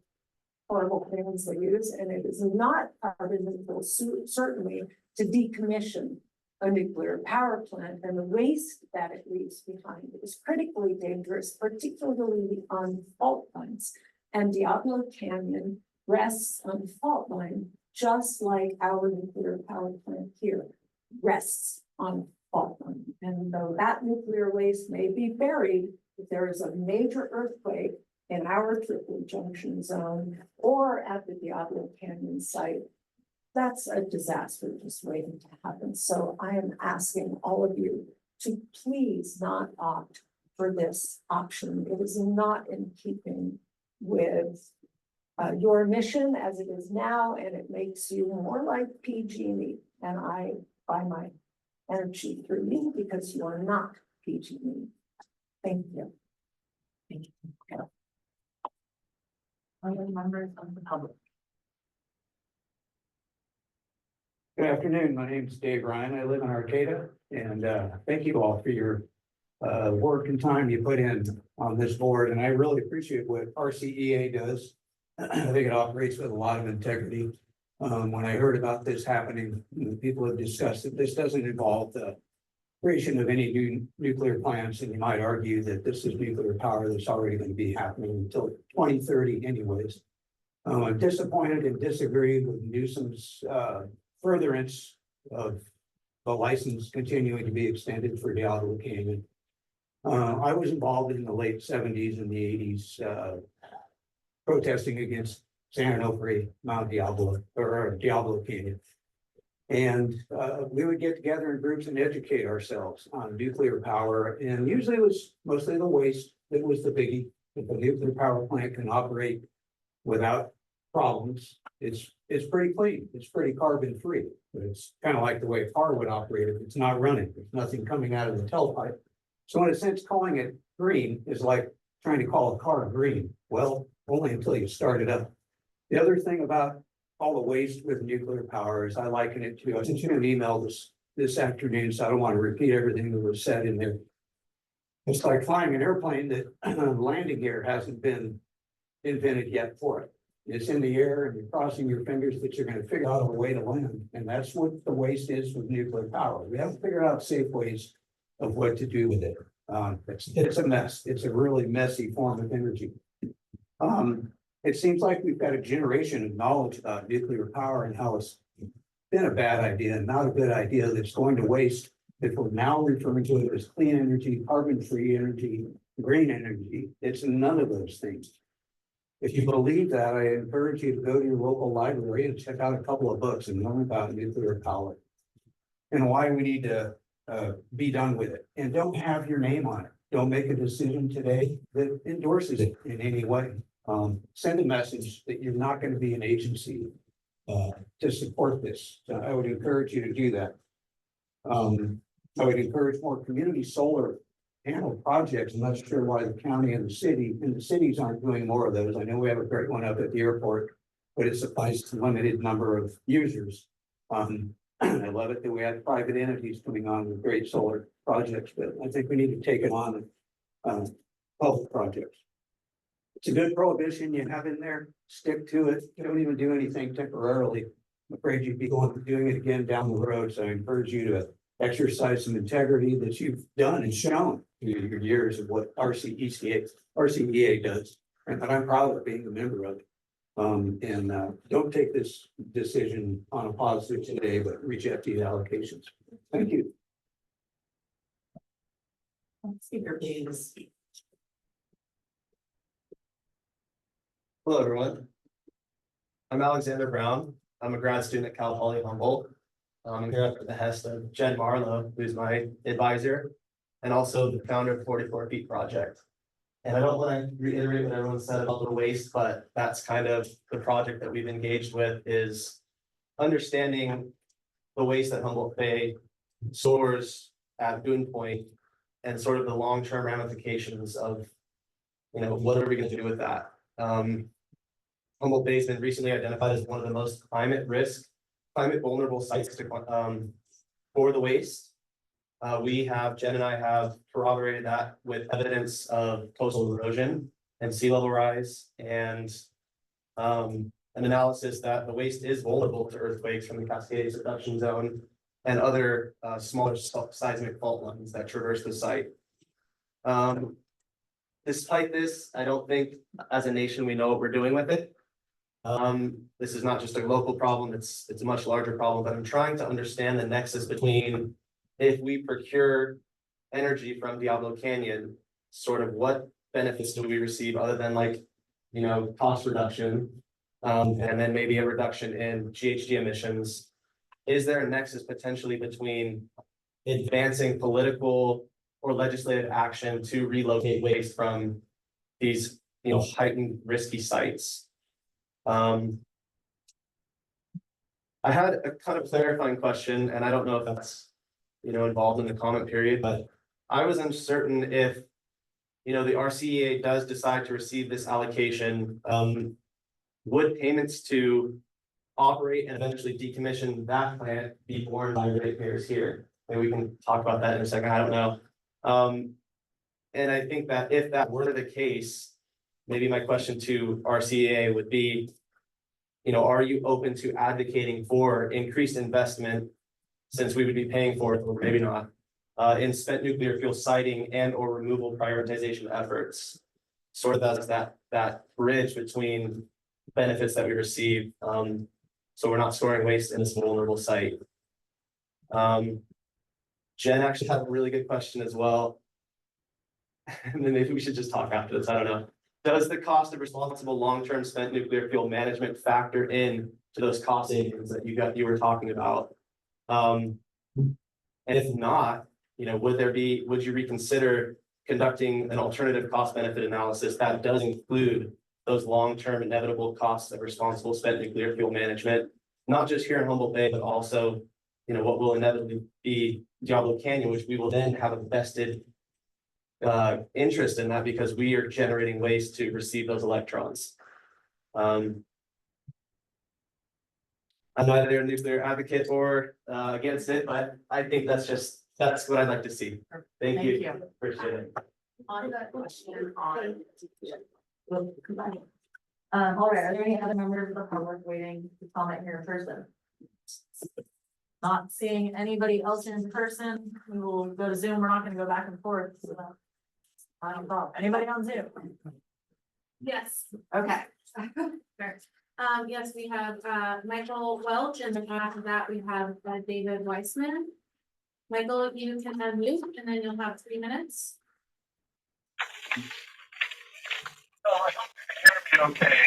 horrible things they use. And it is not carbon neutral, certainly, to decommission a nuclear power plant, and the waste that it leaves behind is critically dangerous, particularly on fault lines. And Diablo Canyon rests on fault line, just like our nuclear power plant here rests on fault line. And though that nuclear waste may be buried, if there is a major earthquake in our triple junction zone or at the Diablo Canyon site, that's a disaster just waiting to happen. So I am asking all of you to please not opt for this option. It is not in keeping with your mission as it is now, and it makes you more like PG&E. And I buy my energy through you because you are not PG&E. Thank you. Thank you. Other members of the public? Good afternoon. My name is Dave Ryan. I live in Arcata, and thank you all for your work and time you put in on this board. And I really appreciate what RCEA does. I think it operates with a lot of integrity. When I heard about this happening, people have discussed that this doesn't involve the creation of any new nuclear plants, and you might argue that this is nuclear power that's already going to be happening until 2030 anyways. I'm disappointed and disagree with Newsom's furtherance of the license continuing to be extended for Diablo Canyon. I was involved in the late 70s and the 80s protesting against San Onofre, Mount Diablo, or Diablo Canyon. And we would get together in groups and educate ourselves on nuclear power. And usually it was mostly the waste that was the biggie. If a nuclear power plant can operate without problems, it's pretty clean. It's pretty carbon free. But it's kind of like the way a car would operate if it's not running. There's nothing coming out of the tailpipe. So in a sense, calling it green is like trying to call a car green. Well, only until you start it up. The other thing about all the waste with nuclear power is I liken it to, I sent you an email this afternoon, so I don't want to repeat everything that was said in there. It's like flying an airplane that landing gear hasn't been invented yet for it. It's in the air and you're crossing your fingers that you're going to figure out a way to land. And that's what the waste is with nuclear power. We haven't figured out safe ways of what to do with it. It's a mess. It's a really messy form of energy. It seems like we've got a generation of knowledge about nuclear power and how it's been a bad idea, not a good idea that's going to waste. If we're now referring to it as clean energy, carbon-free energy, green energy, it's none of those things. If you believe that, I encourage you to go to your local library and check out a couple of books and learn about nuclear power and why we need to be done with it. And don't have your name on it. Don't make a decision today that endorses it in any way. Send a message that you're not going to be an agency to support this. So I would encourage you to do that. I would encourage more community solar panel projects. I'm not sure why the county and the cities aren't doing more of those. I know we have a great one up at the airport, but it supplies to a limited number of users. I love it that we have private entities coming on with great solar projects, but I think we need to take it on public projects. It's a good prohibition you have in there. Stick to it. You don't even do anything temporarily. I'm afraid you'd be doing it again down the road. So I encourage you to exercise some integrity that you've done and shown through your years of what RCEA does, and that I'm proud of being a member of. Don't take this decision on a positive today, but reject the allocations. Thank you. Speaker, please. Hello, everyone. I'm Alexander Brown. I'm a grad student at Cal Poly Humboldt. I'm here at the behest of Jen Marlowe, who's my advisor, and also the founder of 44 Feet Project. And I don't want to reiterate what everyone said about the waste, but that's kind of the project that we've engaged with, is understanding the waste that Humboldt Bay stores at Boone Point and sort of the long-term ramifications of, what are we gonna do with that? Humboldt Bay has been recently identified as one of the most climate vulnerable sites to, for the waste. Jen and I have corroborated that with evidence of coastal erosion and sea level rise and an analysis that the waste is vulnerable to earthquakes from the Cascade subduction zone and other smaller seismic fault lines that traverse the site. Despite this, I don't think as a nation we know what we're doing with it. This is not just a local problem, it's a much larger problem, but I'm trying to understand the nexus between if we procure energy from Diablo Canyon, sort of what benefits do we receive other than cost reduction, and then maybe a reduction in GHG emissions. Is there a nexus potentially between advancing political or legislative action to relocate waste from these, heightened risky sites? I had a kind of clarifying question, and I don't know if that's, involved in the comment period, but I was uncertain if, the RCEA does decide to receive this allocation, would payments to operate and eventually decommission that plant be borne by ratepayers here? Maybe we can talk about that in a second, I don't know. And I think that if that were the case, maybe my question to RCEA would be, are you open to advocating for increased investment, since we would be paying for it, or maybe not, in spent nuclear fuel siting and or removal prioritization efforts, sort of as that bridge between benefits that we receive, so we're not storing waste in this vulnerable site. Jen actually had a really good question as well. And then maybe we should just talk after this, I don't know. Does the cost of responsible long-term spent nuclear fuel management factor in to those cost savings that you were talking about? And if not, would you reconsider conducting an alternative cost benefit analysis that does include those long-term inevitable costs of responsible spent nuclear fuel management, not just here in Humboldt Bay, but also, what will inevitably be Diablo Canyon, which we will then have a vested interest in that because we are generating waste to receive those electrons. I'm neither a nuclear advocate or against it, but I think that's what I'd like to see. Thank you. Appreciate it. On that question on. All right, are there any other members of the public waiting to comment here in person? Not seeing anybody else in person, we will go to Zoom. We're not gonna go back and forth. So that's not a problem. Anybody on Zoom? Yes. Okay. Yes, we have Michael Welch, and then after that we have David Weissman. Michael, if you can unmute, and then you'll have 3 minutes. Oh, I hope you can hear me okay.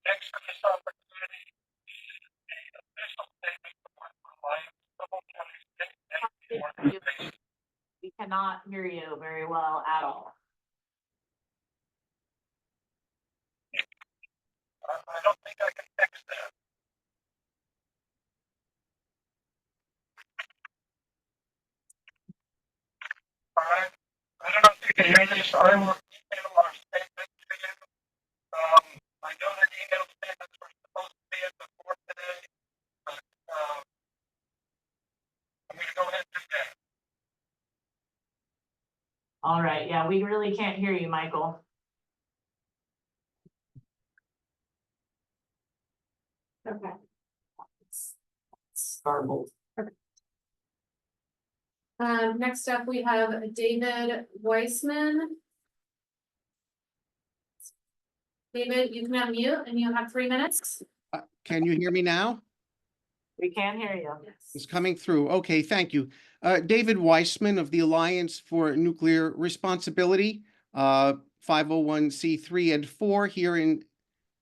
Thanks for this opportunity. The official statement from my Humboldt County. We cannot hear you very well at all. I don't think I can fix that. All right. I don't know if you can hear this. I will email our statement to you. I know that email statements were supposed to be at the board today, but I'm going to go ahead and do that. All right, yeah, we really can't hear you, Michael. Okay. Garbled. Next up, we have David Weissman. David, you can unmute and you have 3 minutes. Can you hear me now? We can hear you. It's coming through. Okay, thank you. David Weissman of the Alliance for Nuclear Responsibility, 501c3 and 4 here in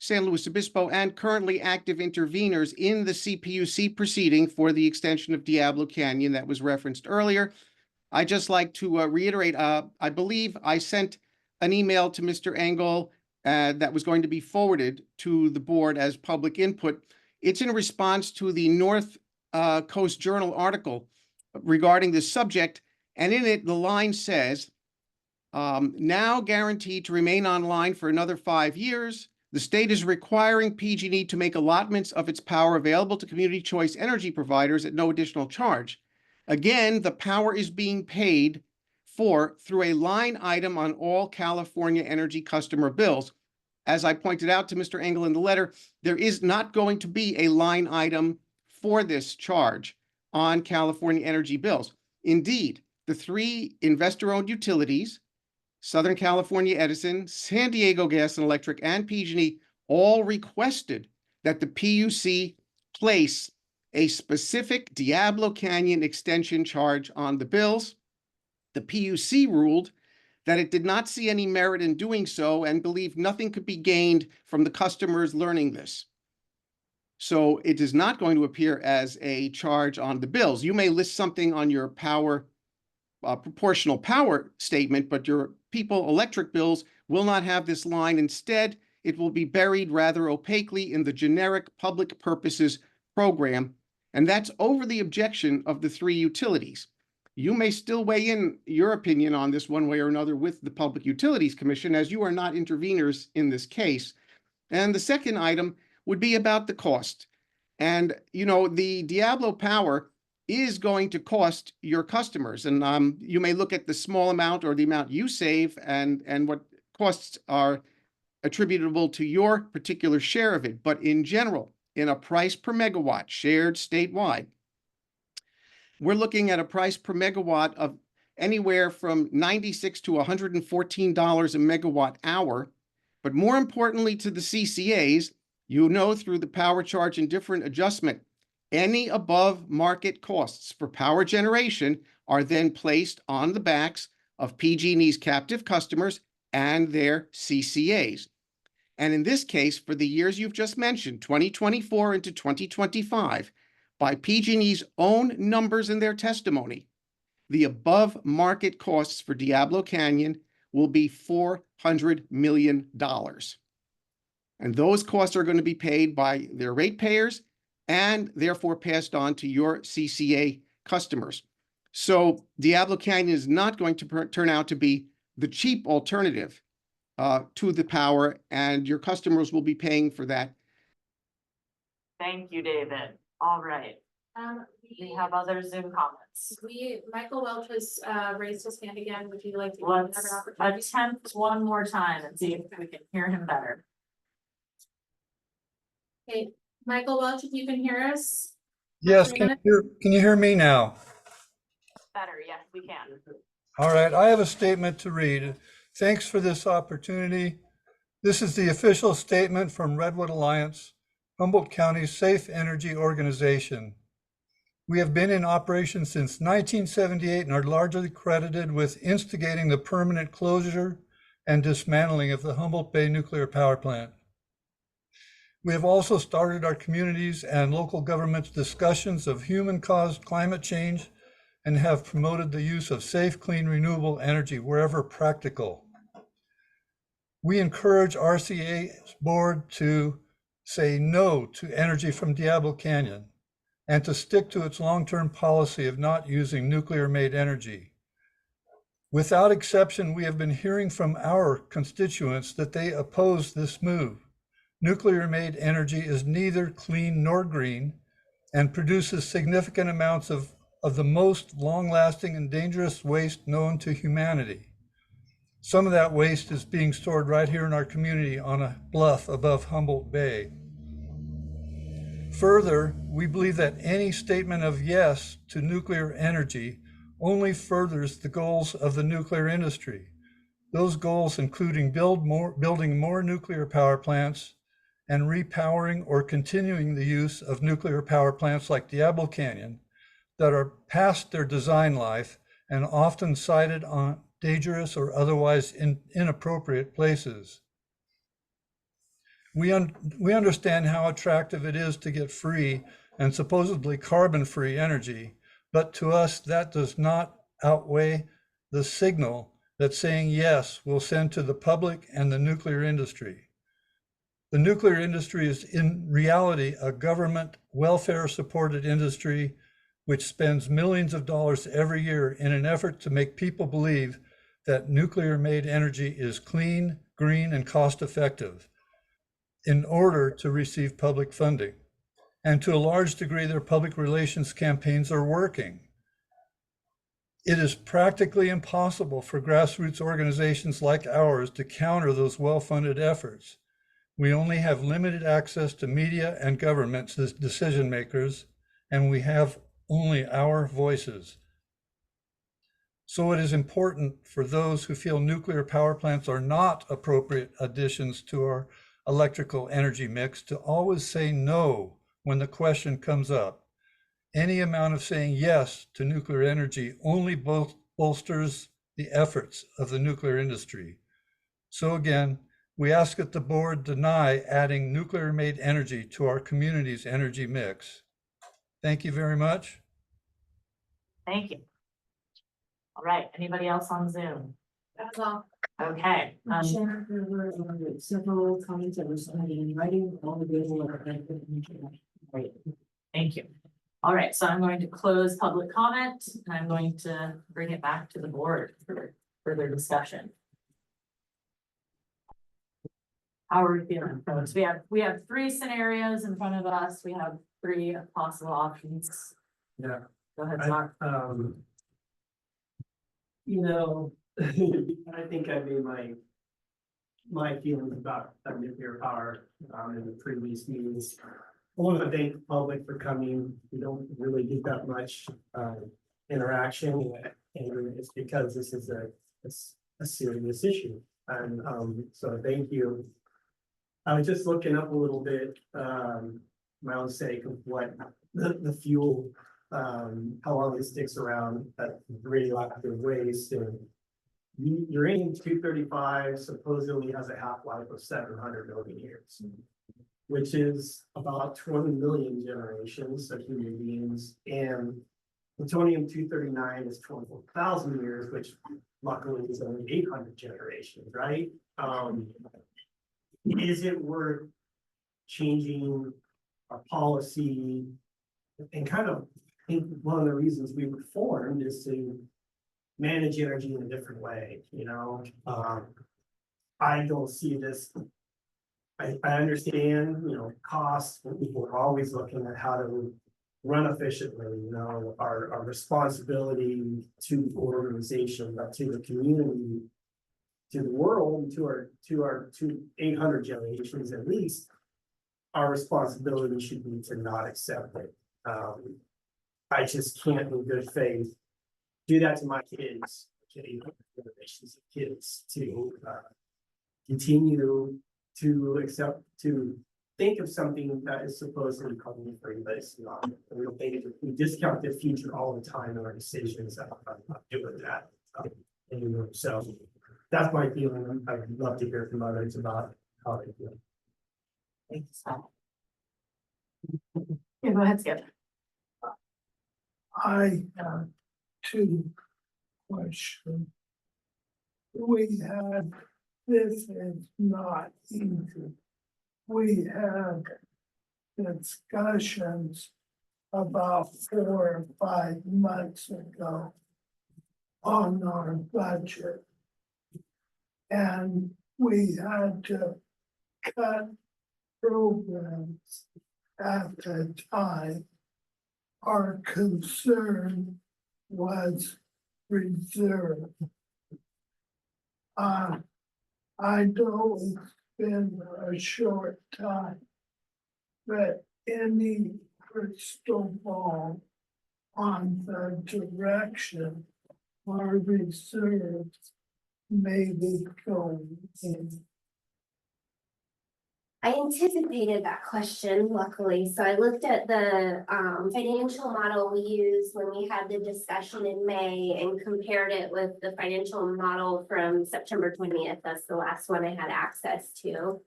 San Luis Obispo, and currently active interveners in the CPUC proceeding for the extension of Diablo Canyon that was referenced earlier. I'd just like to reiterate, I believe I sent an email to Mr. Engel that was going to be forwarded to the board as public input. It's in response to the North Coast Journal article regarding this subject. And in it, the line says, now guaranteed to remain online for another 5 years. The state is requiring PG&E to make allotments of its power available to community choice energy providers at no additional charge. Again, the power is being paid for through a line item on all California energy customer bills. As I pointed out to Mr. Engel in the letter, there is not going to be a line item for this charge on California energy bills. Indeed, the 3 investor-owned utilities, Southern California Edison, San Diego Gas and Electric, and PG&E, all requested that the PUC place a specific Diablo Canyon extension charge on the bills. The PUC ruled that it did not see any merit in doing so and believed nothing could be gained from the customers learning this. So it is not going to appear as a charge on the bills. You may list something on your power, proportional power statement, but your electric bills will not have this line. Instead, it will be buried rather opaquely in the generic public purposes program. And that's over the objection of the 3 utilities. You may still weigh in your opinion on this one way or another with the Public Utilities Commission, as you are not interveners in this case. And the second item would be about the cost. And, you know, the Diablo power is going to cost your customers. And you may look at the small amount or the amount you save and what costs are attributable to your particular share of it. But in general, in a price per megawatt shared statewide, we're looking at a price per megawatt of anywhere from $96 to $114 a megawatt hour. But more importantly to the CCAs, you know, through the power charge indifferent adjustment, any above market costs for power generation are then placed on the backs of PG&E's captive customers and their CCAs. And in this case, for the years you've just mentioned, 2024 into 2025, by PG&E's own numbers in their testimony, the above market costs for Diablo Canyon will be $400 million. And those costs are going to be paid by their ratepayers and therefore passed on to your CCA customers. So Diablo Canyon is not going to turn out to be the cheap alternative to the power, and your customers will be paying for that. Thank you, David. All right. We have other Zoom comments. Michael Welch has raised his hand again. Would you like to? Let's attempt one more time and see if we can hear him better. Okay, Michael Welch, if you can hear us. Yes, can you hear me now? Better, yes, we can. All right, I have a statement to read. Thanks for this opportunity. This is the official statement from Redwood Alliance, Humboldt County's Safe Energy Organization. We have been in operation since 1978 and are largely credited with instigating the permanent closure and dismantling of the Humboldt Bay Nuclear Power Plant. We have also started our communities and local governments' discussions of human-caused climate change and have promoted the use of safe, clean, renewable energy wherever practical. We encourage RCA's board to say no to energy from Diablo Canyon and to stick to its long-term policy of not using nuclear-made energy. Without exception, we have been hearing from our constituents that they oppose this move. Nuclear-made energy is neither clean nor green and produces significant amounts of the most long-lasting and dangerous waste known to humanity. Some of that waste is being stored right here in our community on a bluff above Humboldt Bay. Further, we believe that any statement of yes to nuclear energy only furthers the goals of the nuclear industry. Those goals including building more nuclear power plants and repowering or continuing the use of nuclear power plants like Diablo Canyon that are past their design life and often sited on dangerous or otherwise inappropriate places. We understand how attractive it is to get free and supposedly carbon-free energy, but to us that does not outweigh the signal that saying yes will send to the public and the nuclear industry. The nuclear industry is in reality a government welfare-supported industry which spends millions of dollars every year in an effort to make people believe that nuclear-made energy is clean, green, and cost-effective in order to receive public funding. And to a large degree, their public relations campaigns are working. It is practically impossible for grassroots organizations like ours to counter those well-funded efforts. We only have limited access to media and governments as decision makers, and we have only our voices. So it is important for those who feel nuclear power plants are not appropriate additions to our electrical energy mix to always say no when the question comes up. Any amount of saying yes to nuclear energy only bolsters the efforts of the nuclear industry. So again, we ask that the board deny adding nuclear-made energy to our community's energy mix. Thank you very much. Thank you. All right, anybody else on Zoom? That's all. Okay, Chair, there were several comments that were submitted in writing, all available at the. great, thank you. All right, so I'm going to close public comment and I'm going to bring it back to the board for further discussion. How are we feeling, folks? We have 3 scenarios in front of us. We have 3 possible options. Yeah. Go ahead, Mark. You know, I think I made my feelings about nuclear power in the previous meetings. I want to thank the public for coming. We don't really get that much interaction, and it's because this is a serious issue. And so thank you. I was just looking up a little bit, my own sake of what the fuel, how long it sticks around at radioactive waste. And uranium-235 supposedly has a half-life of 700 million years, which is about 20 million generations of human beings. And plutonium-239 is 24,000 years, which luckily is only 800 generations, right? Is it worth changing our policy? And kind of, I think one of the reasons we were formed is to manage energy in a different way, you know? I don't see this. I understand, you know, costs. We're always looking at how to run efficiently, you know, our responsibility to the organization, but to the community, to the world, to our 800 generations at least. Our responsibility should be to not accept it. I just can't in good faith do that to my kids, 800 generations of kids, to continue to accept, to think of something that is supposedly coming free, but it's not. We discount the future all the time in our decisions. I'm not doing that anymore. So that's my feeling. I'd love to hear from others about how they feel. Thanks. Yeah, go ahead, Skip. I have 2 questions. We had, this is not easy. We had discussions about 4 or 5 months ago on our budget. And we had to cut programs at the time. Our concern was reserve. I know it's been a short time, but any crystal ball on the direction our reserves may be going in? I anticipated that question, luckily. So I looked at the financial model we used when we had the discussion in May and compared it with the financial model from September 20th. That's the last one I had access to.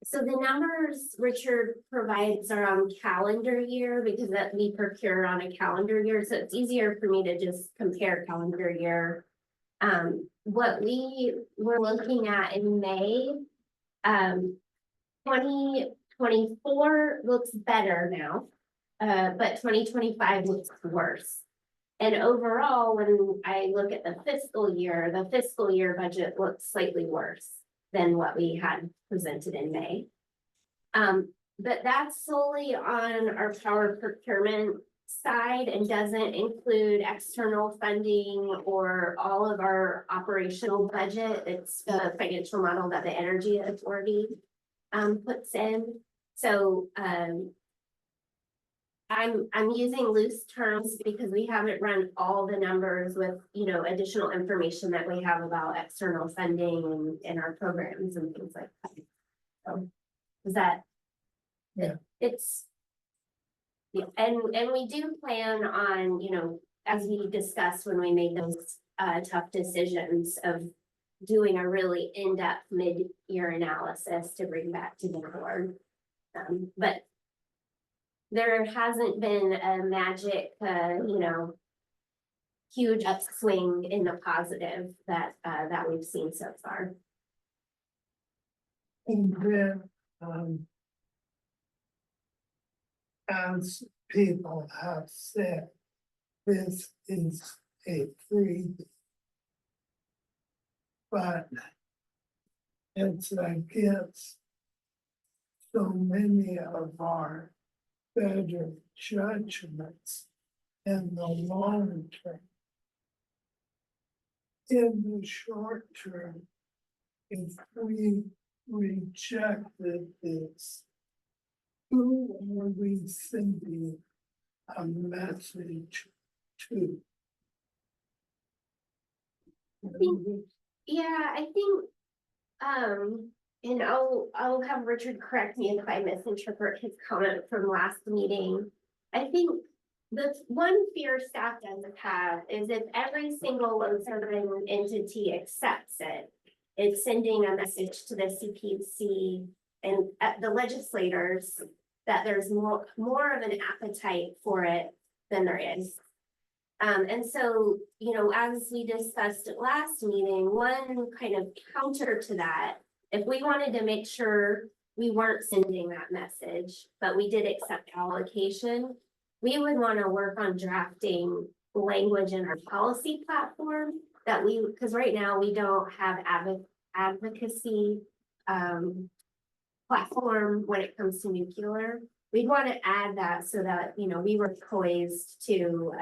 So the numbers Richard provides are on calendar year because that we procure on a calendar year. So it's easier for me to just compare calendar year. What we were looking at in May, 2024 looks better now. but 2025 looks worse. And overall, when I look at the fiscal year budget looks slightly worse than what we had presented in May. But that's solely on our power procurement side and doesn't include external funding or all of our operational budget. It's the financial model that the Energy Authority puts in. So I'm using loose terms because we haven't run all the numbers with, you know, additional information that we have about external funding and our programs and things like that. So is that? Yeah. It's. Yeah, and we do plan on, you know, as we discussed when we made those tough decisions of doing a really in-depth mid-year analysis to bring back to the board. But there hasn't been a magic, you know, huge upswing in the positive that that we've seen so far. And then, as people have said, this is a free. But it's against so many of our better judgments in the long term. In the short term, if we rejected this, who are we sending a message to? Yeah, I think, and I'll have Richard correct me if I misinterpret his comment from last meeting. I think the one fear staff doesn't have is if every single load serving entity accepts it, it's sending a message to the CPUC and the legislators that there's more of an appetite for it than there is. And so, you know, as we discussed at last meeting, one kind of counter to that, if we wanted to make sure we weren't sending that message, but we did accept allocation, we would want to work on drafting language in our policy platform that because right now we don't have advocacy platform when it comes to nuclear. We'd want to add that so that, you know, we were poised to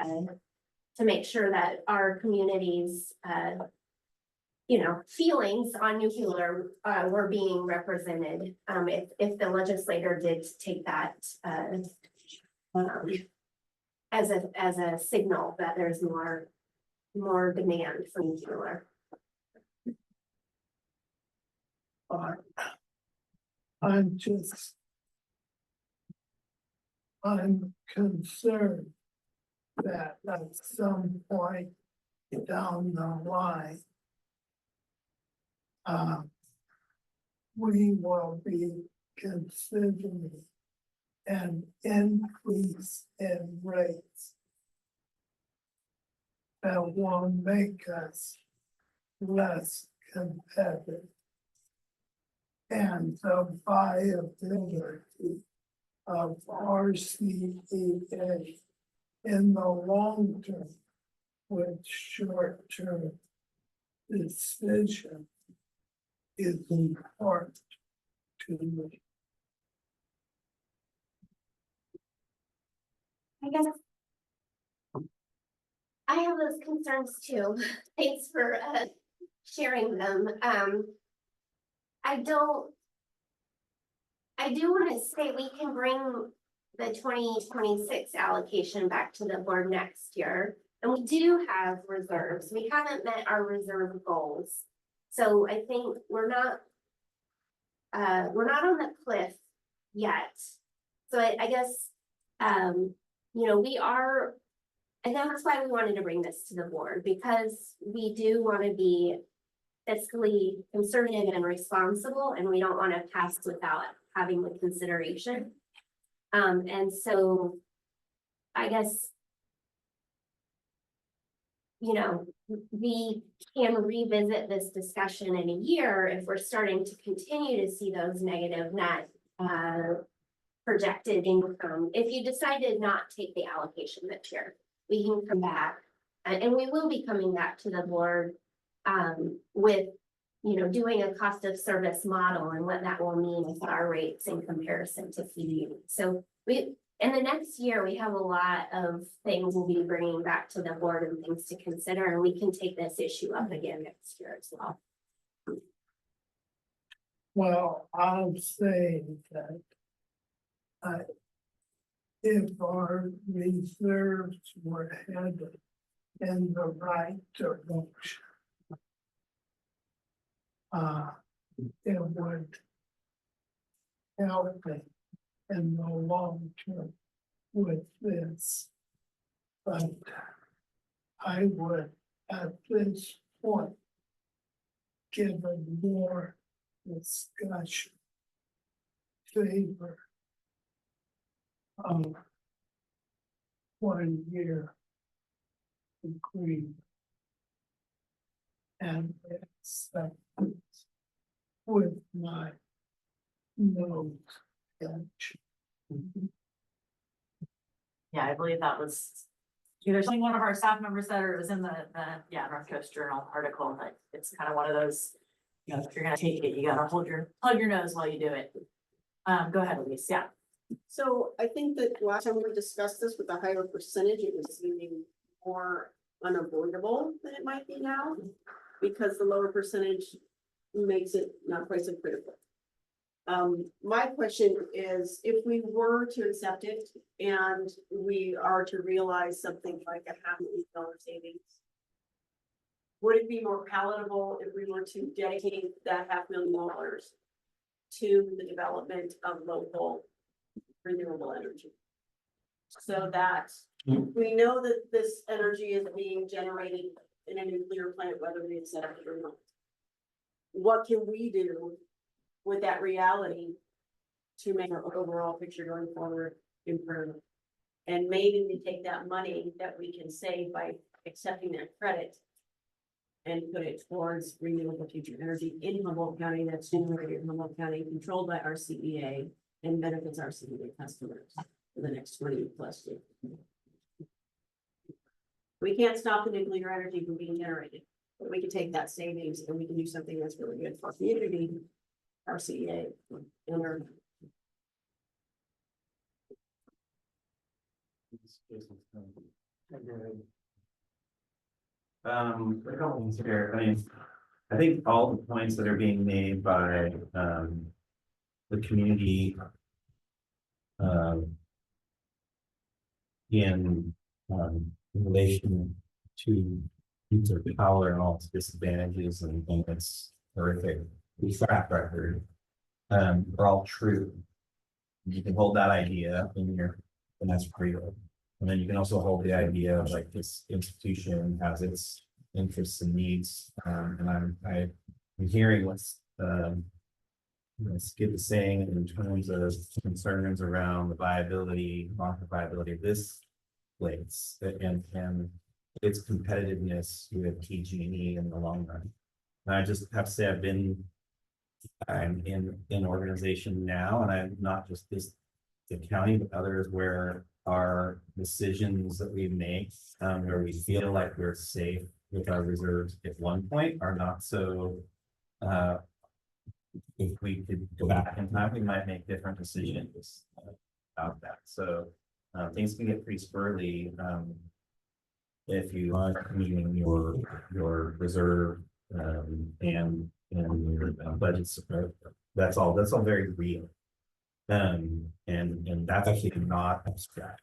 make sure that our communities, you know, feelings on nuclear were being represented. If the legislator did take that as a signal that there's more demand for nuclear. I'm concerned that at some point down the line, we will be considering an increase in rates that will make us less competitive. And the viability of RCEA in the long term with short-term decision is important to me. I guess I have those concerns too. Thanks for sharing them. I do want to say we can bring the 2026 allocation back to the board next year. And we do have reserves. We haven't met our reserve goals. So I think we're not on the cliff yet. So I guess, you know, we are, and that's why we wanted to bring this to the board, because we do want to be fiscally conservative and responsible, and we don't want to pass without having the consideration. And so I guess, you know, we can revisit this discussion in a year if we're starting to continue to see those negative net projected income. If you decided not to take the allocation this year, we can come back. And we will be coming back to the board with, you know, doing a cost of service model and what that will mean with our rates in comparison to CDU. So in the next year, we have a lot of things we'll be bringing back to the board and things to consider, and we can take this issue up again next year as well. Well, I'll say that if our reserves were headed in the right direction, it would help me in the long term with this. But I would, at this point, given more discussion, favor of 1 year agreement and acceptance with my note. Yeah, I believe that was either something one of our staff members said, or it was in the North Coast Journal article, but it's kind of one of those, you know, if you're gonna take it, you gotta plug your nose while you do it. Go ahead, Elise, yeah. So I think that last time we discussed this with a higher percentage, it was seeming more unavoidable than it might be now, because the lower percentage makes it not quite so critical. My question is, if we were to accept it and we are to realize something like $500,000 savings, would it be more palatable if we were to dedicate that $500,000 to the development of local renewable energy? So that we know that this energy is being generated in a nuclear plant, whether we accept it or not. What can we do with that reality to make our overall picture going forward improve? And maybe we take that money that we can save by accepting that credit and put it towards renewable future energy in Humboldt County that's generated in Humboldt County, controlled by our CEA, and benefits our CEA customers for the next 20+ years. We can't stop the nuclear energy from being generated, but we can take that savings and we can do something that's really good for our community, our CEA, and our. A couple things here. I mean, I think all the points that are being made by the community in relation to nuclear power and all its disadvantages and its horrific track record are all true. You can hold that idea in your, and that's real. And then you can also hold the idea of like this institution has its interests and needs. And I'm hearing what's Skip is saying in terms of concerns around the viability, long-term viability of this place and its competitiveness with PG&E in the long run. And I just have to say I'm in an organization now, and I'm not just the county, but others where our decisions that we make, where we feel like we're safe with our reserves at one point are not so, if we could go back in time, we might make different decisions about that. So things can get pretty squirrely if you are meeting your reserve and your budgets. That's all very real. And that's actually not abstract.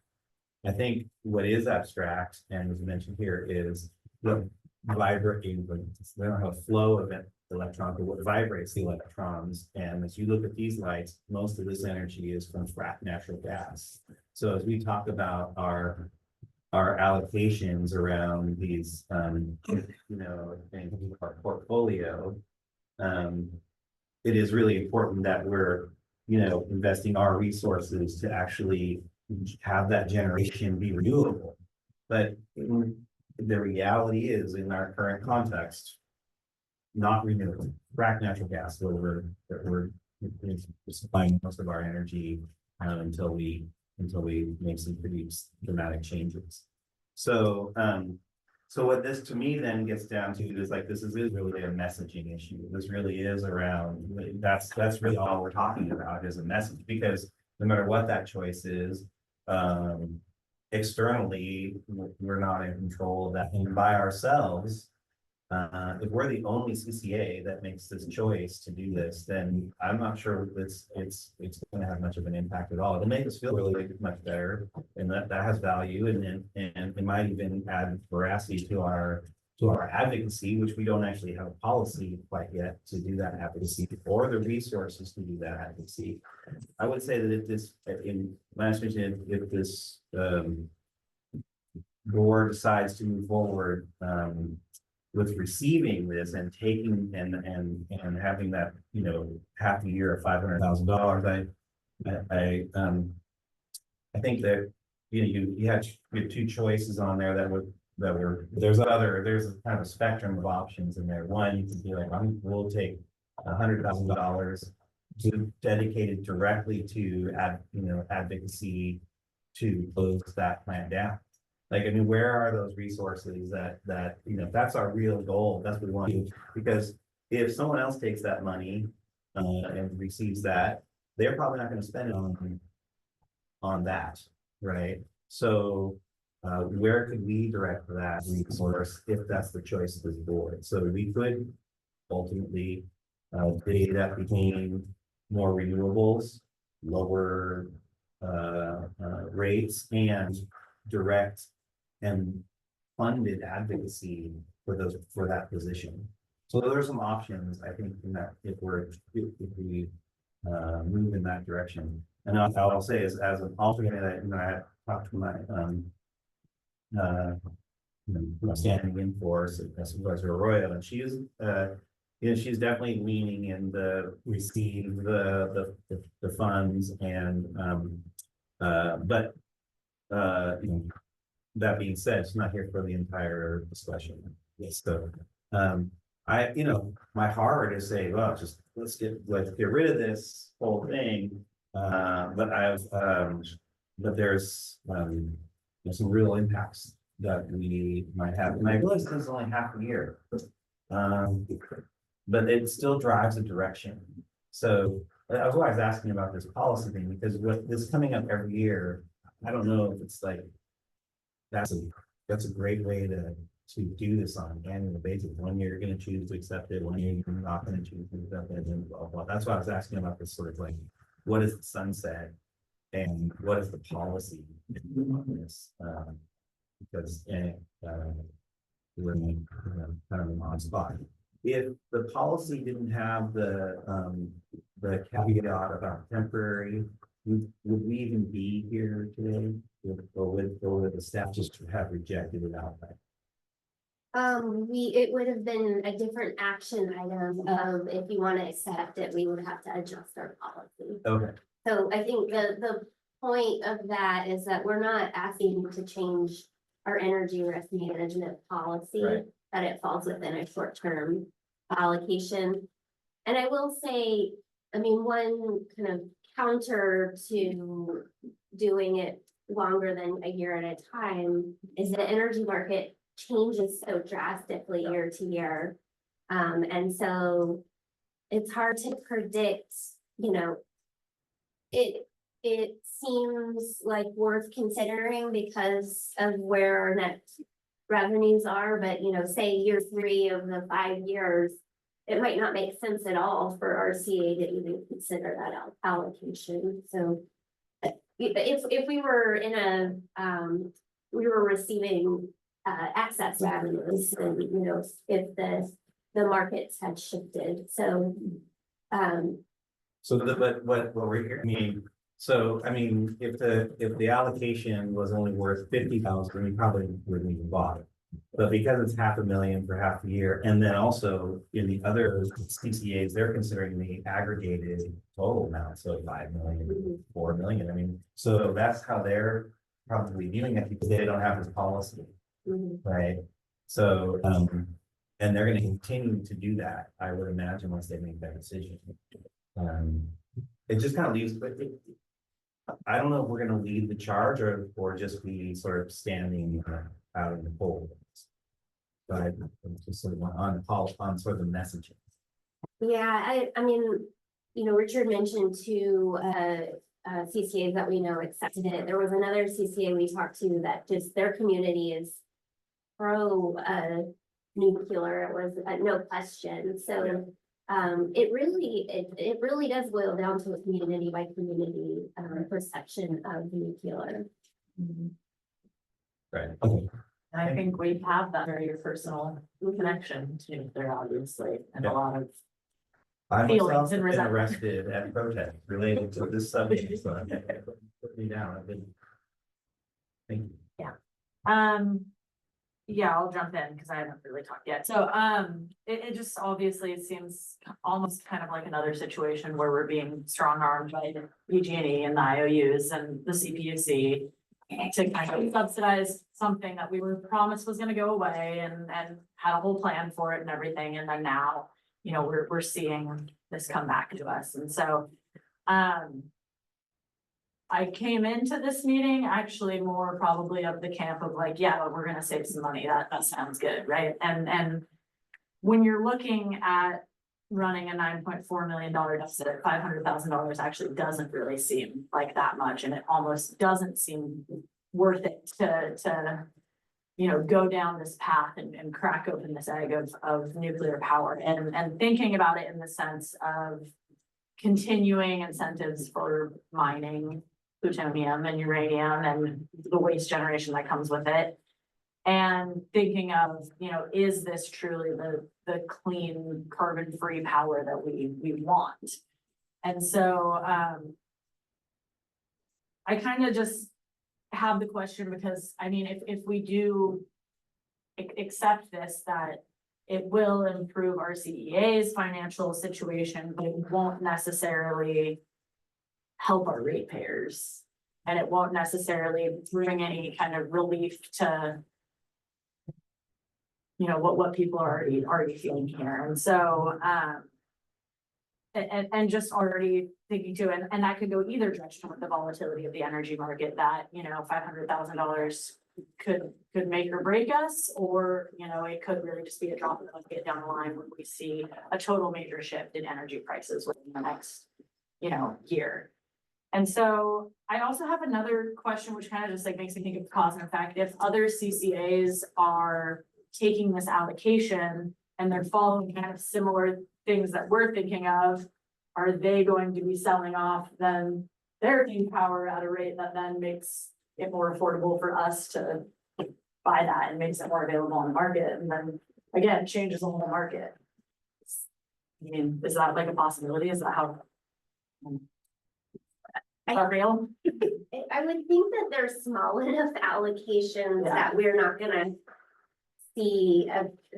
I think what is abstract, and as mentioned here, is the vibrating. We don't have a flow of electrons, but what vibrates the electrons. And as you look at these lights, most of this energy is from fracked natural gas. So as we talk about our allocations around these, things of our portfolio, it is really important that we're investing our resources to actually have that generation be renewable. But the reality is, in our current context, not renewable. Fracked natural gas, where we're supplying most of our energy until we make some pretty dramatic changes. So, so what this to me then gets down to is like, this is really a messaging issue. This really is around, that's really all we're talking about is a message, because no matter what that choice is, externally, we're not in control of that. And by ourselves, if we're the only CCA that makes this choice to do this, then I'm not sure it's going to have much of an impact at all. It'll make us feel really much better, and that has value, and it might even add veracity to our advocacy, which we don't actually have a policy quite yet to do that advocacy or the resources to do that advocacy. I would say that if this, in last mention, if this board decides to move forward with receiving this and taking and having that, you know, half a year of $500,000, I think that, you know, you had two choices on there that were there's a kind of spectrum of options in there. One, you could be like, we'll take $100,000 to dedicated directly to advocacy to close that plant down. Like, I mean, where are those resources that, you know, that's our real goal. That's what we want to do. Because if someone else takes that money and receives that, they're probably not going to spend it on that, right? So where could we direct that resource if that's the choice of this board? So we could ultimately create that between more renewables, lower rates, and direct and funded advocacy for that position. So there are some options, I think, in that if we move in that direction. And I'll say as an alternate, I talked to my standing in for Supervisor Arroyo, and she is she's definitely leaning in the receive the funds, and but that being said, it's not here for the entire discussion. So my heart is saying, well, just let's get rid of this whole thing. But there's some real impacts that we might have. And I realize this is only half a year. But it still drives a direction. So I was always asking about this policy thing, because with this coming up every year, I don't know if it's like that's a great way to do this on an annual basis. One year you're going to choose to accept it, one year you're not going to choose to accept it, and blah, blah. That's why I was asking about this sort of like, what is the sunset and what is the policy on this? Because we're in kind of an odd spot. If the policy didn't have the caveat about temporary, would we even be here today? Or would the staff just have rejected it outright? It would have been a different action item of, if you want to accept it, we would have to adjust our policy. Okay. So I think the point of that is that we're not asking to change our energy risk management policy, right, that it falls within a short-term allocation. And I will say, I mean, one kind of counter to doing it longer than a year at a time is the energy market changes so drastically year to year. And so it's hard to predict, it seems like worth considering because of where our net revenues are, but say year 3 of the 5 years, it might not make sense at all for RCA to even consider that allocation. So if we were in we were receiving excess revenues, and if the markets had shifted. So but what we're hearing, if the allocation was only worth 50,000, we probably wouldn't even bought it. But because it's $500,000 for half a year, and then also in the other CCAs, they're considering the aggregated total amount, so 5 million, 4 million. I mean, so that's how they're probably viewing it, because they don't have this policy, right? So, and they're going to continue to do that, I would imagine, once they make that decision. It just kind of leaves, but I don't know if we're gonna lead the charge or just be sort of standing out in the cold. But I'm just sort of on sort of the messaging. Yeah, I mean, you know, Richard mentioned two CCAs that we know accepted it. There was another CCA we talked to that just their community is pro nuclear. It was no question. So it really does boil down to a community by community perception of nuclear. Right. And I think we have that very personal connection to nuclear, obviously, and a lot of I feelings myself and have been resentment. arrested at protests related to this subject, so I put me down. I've been. Thank you. Yeah, I'll jump in because I haven't really talked yet. So, it just obviously it seems almost kind of like another situation where we're being strong armed by the PG&E and the IOUs and the CPUC to kind of subsidize something that we were promised was gonna go away and had a whole plan for it and everything. And then now, you know, we're seeing this come back to us. And so, I came into this meeting actually more probably of the camp of like, yeah, we're gonna save some money. That sounds good, right? And when you're looking at running a $9.4 million deficit, $500,000 actually doesn't really seem like that much, and it almost doesn't seem worth it to you know, go down this path and crack open this egg of nuclear power and thinking about it in the sense of continuing incentives for mining plutonium and uranium and the waste generation that comes with it. And thinking of, you know, is this truly the clean carbon-free power that we want? And so I kind of just have the question because, I mean, if we do accept this, that it will improve our CEA's financial situation, but it won't necessarily help our ratepayers. And it won't necessarily bring any kind of relief to, you know, what people are already feeling here. And so, and just already thinking too, and that could go either direction with the volatility of the energy market that, you know, $500,000 could make or break us, or, you know, it could really just be a drop in the bucket down the line when we see a total major shift in energy prices within the next, you know, year. And so I also have another question, which kind of just like makes me think of cause and effect. If other CCAs are taking this allocation and they're following kind of similar things that we're thinking of, are they going to be selling off then their clean power at a rate that then makes it more affordable for us to buy that and makes it more available on the market? And then again, changes the whole market. I mean, is that like a possibility? Is that how? Real? I would think that there's small enough allocations Yeah. that we're not gonna see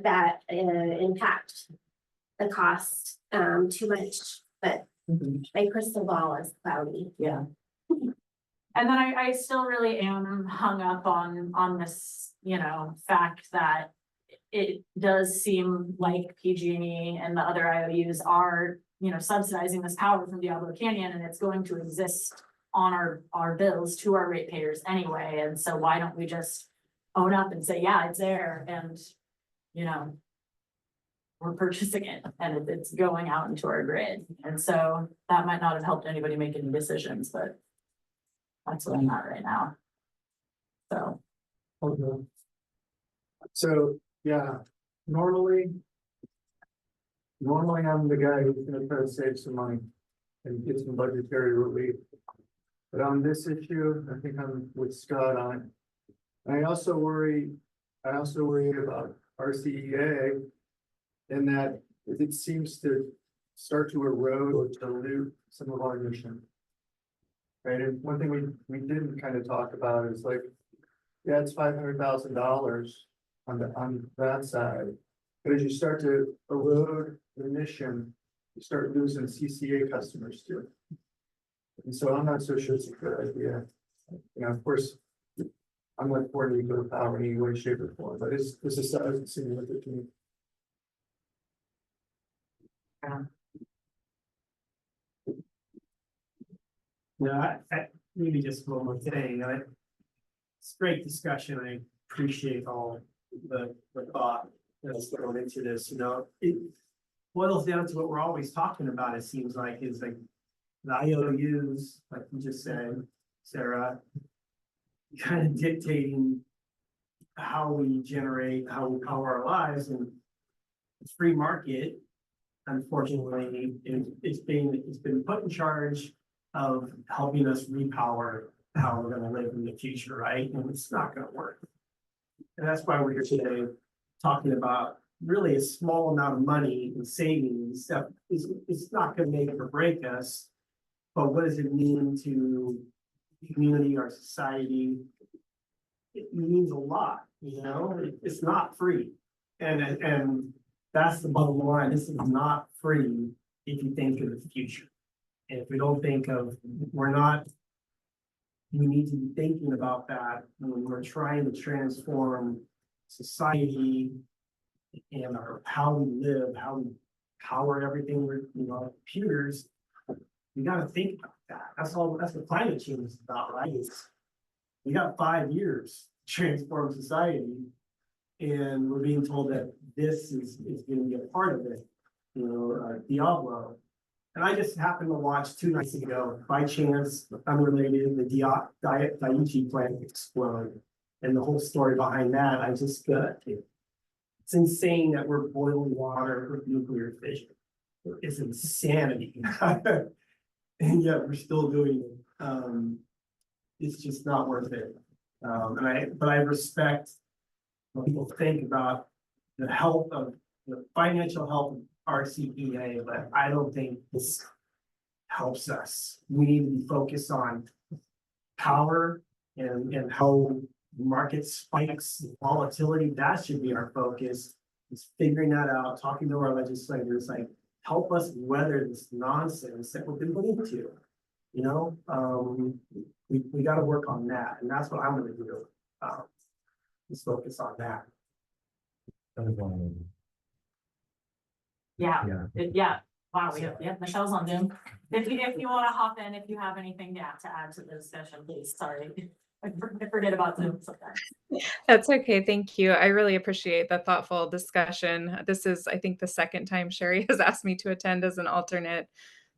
that impact the cost too much, but my crystal ball is cloudy. Yeah. And then I still really am hung up on this, you know, fact that it does seem like PG&E and the other IOUs are, you know, subsidizing this power from Diablo Canyon, and it's going to exist on our bills to our ratepayers anyway. And so why don't we just own up and say, yeah, it's there, and, you know, we're purchasing it and it's going out into our grid. And so that might not have helped anybody make any decisions, but that's what I'm at right now. So. Okay. So, yeah, normally I'm the guy who's gonna try to save some money and get some budgetary relief. But on this issue, I think I'm with Scott on it. And I also worry about RCEA in that it seems to start to erode or dilute some of our mission. Right, and one thing we didn't kind of talk about is like, yeah, it's $500,000 on that side. But as you start to erode the mission, you start losing CCA customers too. And so I'm not so sure it's a good idea. You know, of course, I'm not for nuclear power in any way, shape, or form, but this is doesn't seem like it to me. Yeah, maybe just one more thing. It's great discussion. I appreciate all the thought that's going into this, you know. It boils down to what we're always talking about, it seems like, is like the IOUs, like you just said, Sarah, kind of dictating how we generate, how we power our lives, and the free market, unfortunately, it's been put in charge of helping us repower how we're gonna live in the future, right? And it's not gonna work. And that's why we're here today, talking about really a small amount of money and savings stuff it's not gonna make or break us. But what does it mean to the community, our society? It means a lot, you know, it's not free. And that's the bottom line. This is not free if you think of the future. And if we don't think of, we need to be thinking about that when we're trying to transform society and how we live, how we power everything with, you know, computers. We gotta think about that. That's what climate change is about, right? We got 5 years to transform society. And we're being told that this is gonna be a part of it, you know, Diablo. And I just happened to watch 2 nights ago, by chance, unrelated, the Daiichi plant explode. And the whole story behind that, I just got it. It's insane that we're boiling water with nuclear fission. It's insanity. And yet we're still doing it. It's just not worth it. But I respect when people think about the health of the financial health of RCEA, but I don't think this helps us. We need to be focused on power and how market spikes, volatility. That should be our focus. Is figuring that out, talking to our legislators, like help us weather this nonsense that we've been put into. You know, we got to work on that, and that's what I'm going to do. Let's focus on that. Yeah. Wow, Michelle's on Zoom. If you want to hop in, if you have anything to add to the discussion, please. Sorry. I forget about Zoom sometimes. That's okay. Thank you. I really appreciate the thoughtful discussion. This is, I think, the second time Sherry has asked me to attend as an alternate.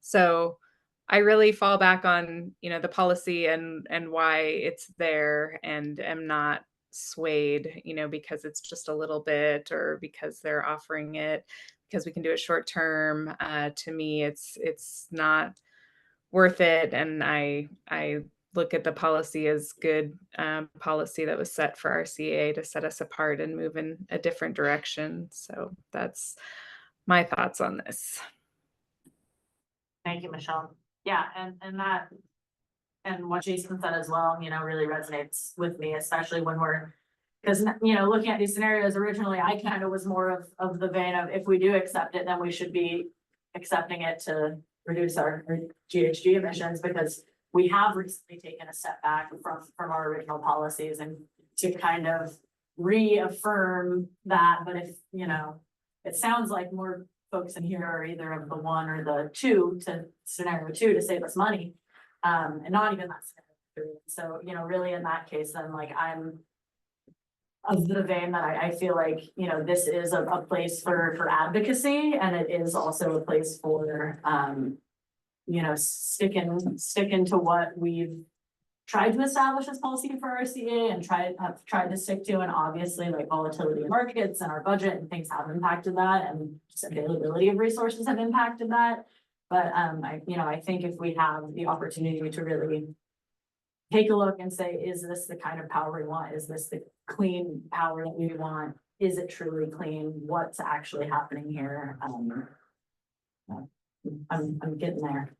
So I really fall back on, you know, the policy and why it's there, and am not swayed, you know, because it's just a little bit or because they're offering it, because we can do it short term. To me, it's not worth it. And I look at the policy as good policy that was set for RCA to set us apart and move in a different direction. So that's my thoughts on this. Thank you, Michelle. Yeah, and what Jason said as well, you know, really resonates with me, especially when because, you know, looking at these scenarios originally, I kind of was more of the vein of, if we do accept it, then we should be accepting it to reduce our GHG emissions, because we have recently taken a step back from our original policies, and to kind of reaffirm that. But if, you know, it sounds like more folks in here are either of the 1 or the 2 to scenario 2 to save us money, and not even that scenario 3. So, you know, really in that case, then like I'm of the vein that I feel like, you know, this is a place for advocacy, and it is also a place for, you know, sticking to what we've tried to establish as policy for RCA and have tried to stick to. And obviously, like, volatility in markets and our budget and things have impacted that, and just availability of resources have impacted that. But I think if we have the opportunity to really take a look and say, is this the kind of power we want? Is this the clean power that we want? Is it truly clean? What's actually happening here? I'm getting there.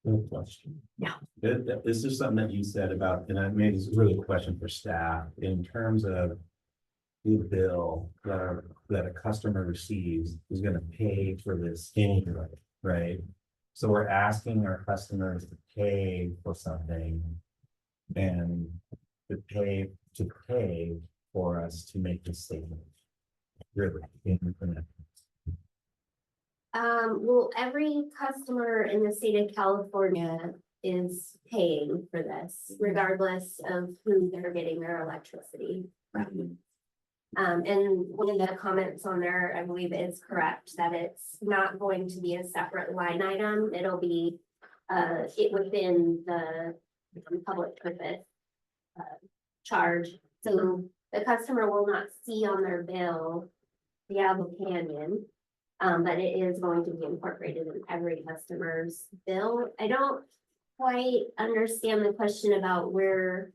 Good question. Yeah. This is something that you said about, and I made this really a question for staff in terms of the bill that a customer receives is going to pay for this anyway, right? So we're asking our customers to pay for something, and to pay for us to make this statement. Really, well, every customer in the state of California is paying for this, regardless of who they're getting their electricity from. And one of the comments on there, I believe is correct, that it's not going to be a separate line item. It'll be it within the public purpose charge. So the customer will not see on their bill Diablo Canyon, but it is going to be incorporated in every customer's bill. I don't quite understand the question about where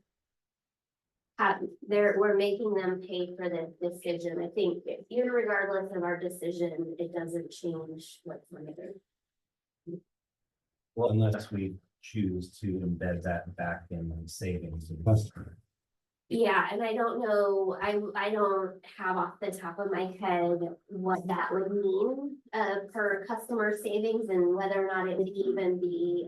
we're making them pay for the decision. I think irregardless of our decision, it doesn't change what's later. Well, unless we choose to embed that back in savings to the customer. Yeah, and I don't know, I don't have off the top of my head what that would mean for customer savings and whether or not it would even be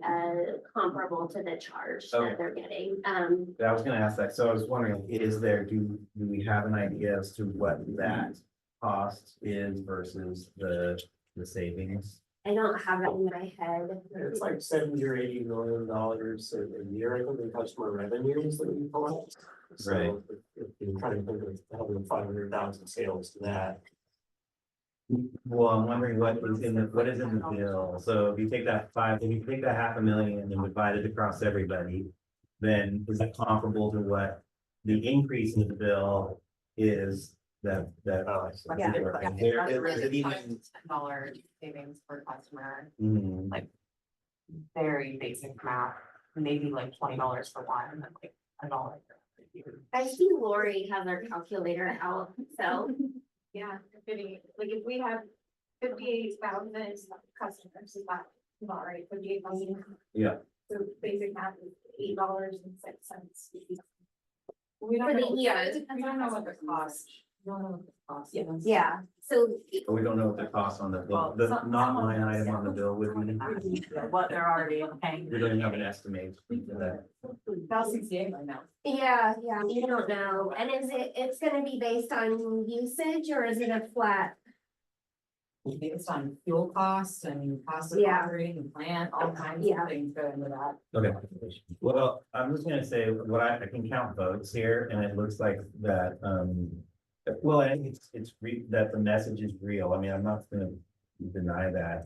comparable to the charge that they're getting. I was gonna ask that, so I was wondering, do we have an idea as to what that cost is versus the savings? I don't have it in my head. It's like $70 or $80 million a year, I think, in customer revenues that we collect. Right. So if you're trying to think of having 500,000 sales to that. Well, I'm wondering what is in the bill, so if you take that $500,000 and divide it across everybody, then is that comparable to what the increase in the bill is that? Yeah. Is it even? $10 savings per customer, Mhm. very basic math, maybe like $20 for one, and then like $1. I see Lori has her calculator out, so. Yeah, if we have 58,000 customers, is that about right? 58,000. Yeah. So basic math is $8.06. We For the year. We don't know what the cost. We don't know what the cost is. Yeah, so But we don't know what the cost on the bill, Well, the some- not someone line knows, item yeah. on the bill would be. What they're already paying. We don't have an estimate for that. About 68 right now. yeah, you don't know. And it's gonna be based on usage or is it a flat? Based on fuel costs and cost of Yeah. operating the plant, all kinds Yeah. of things go into that. Okay, well, I'm just gonna say what I can count votes here, and it looks like that, well, I think that the message is real. I mean, I'm not gonna deny that.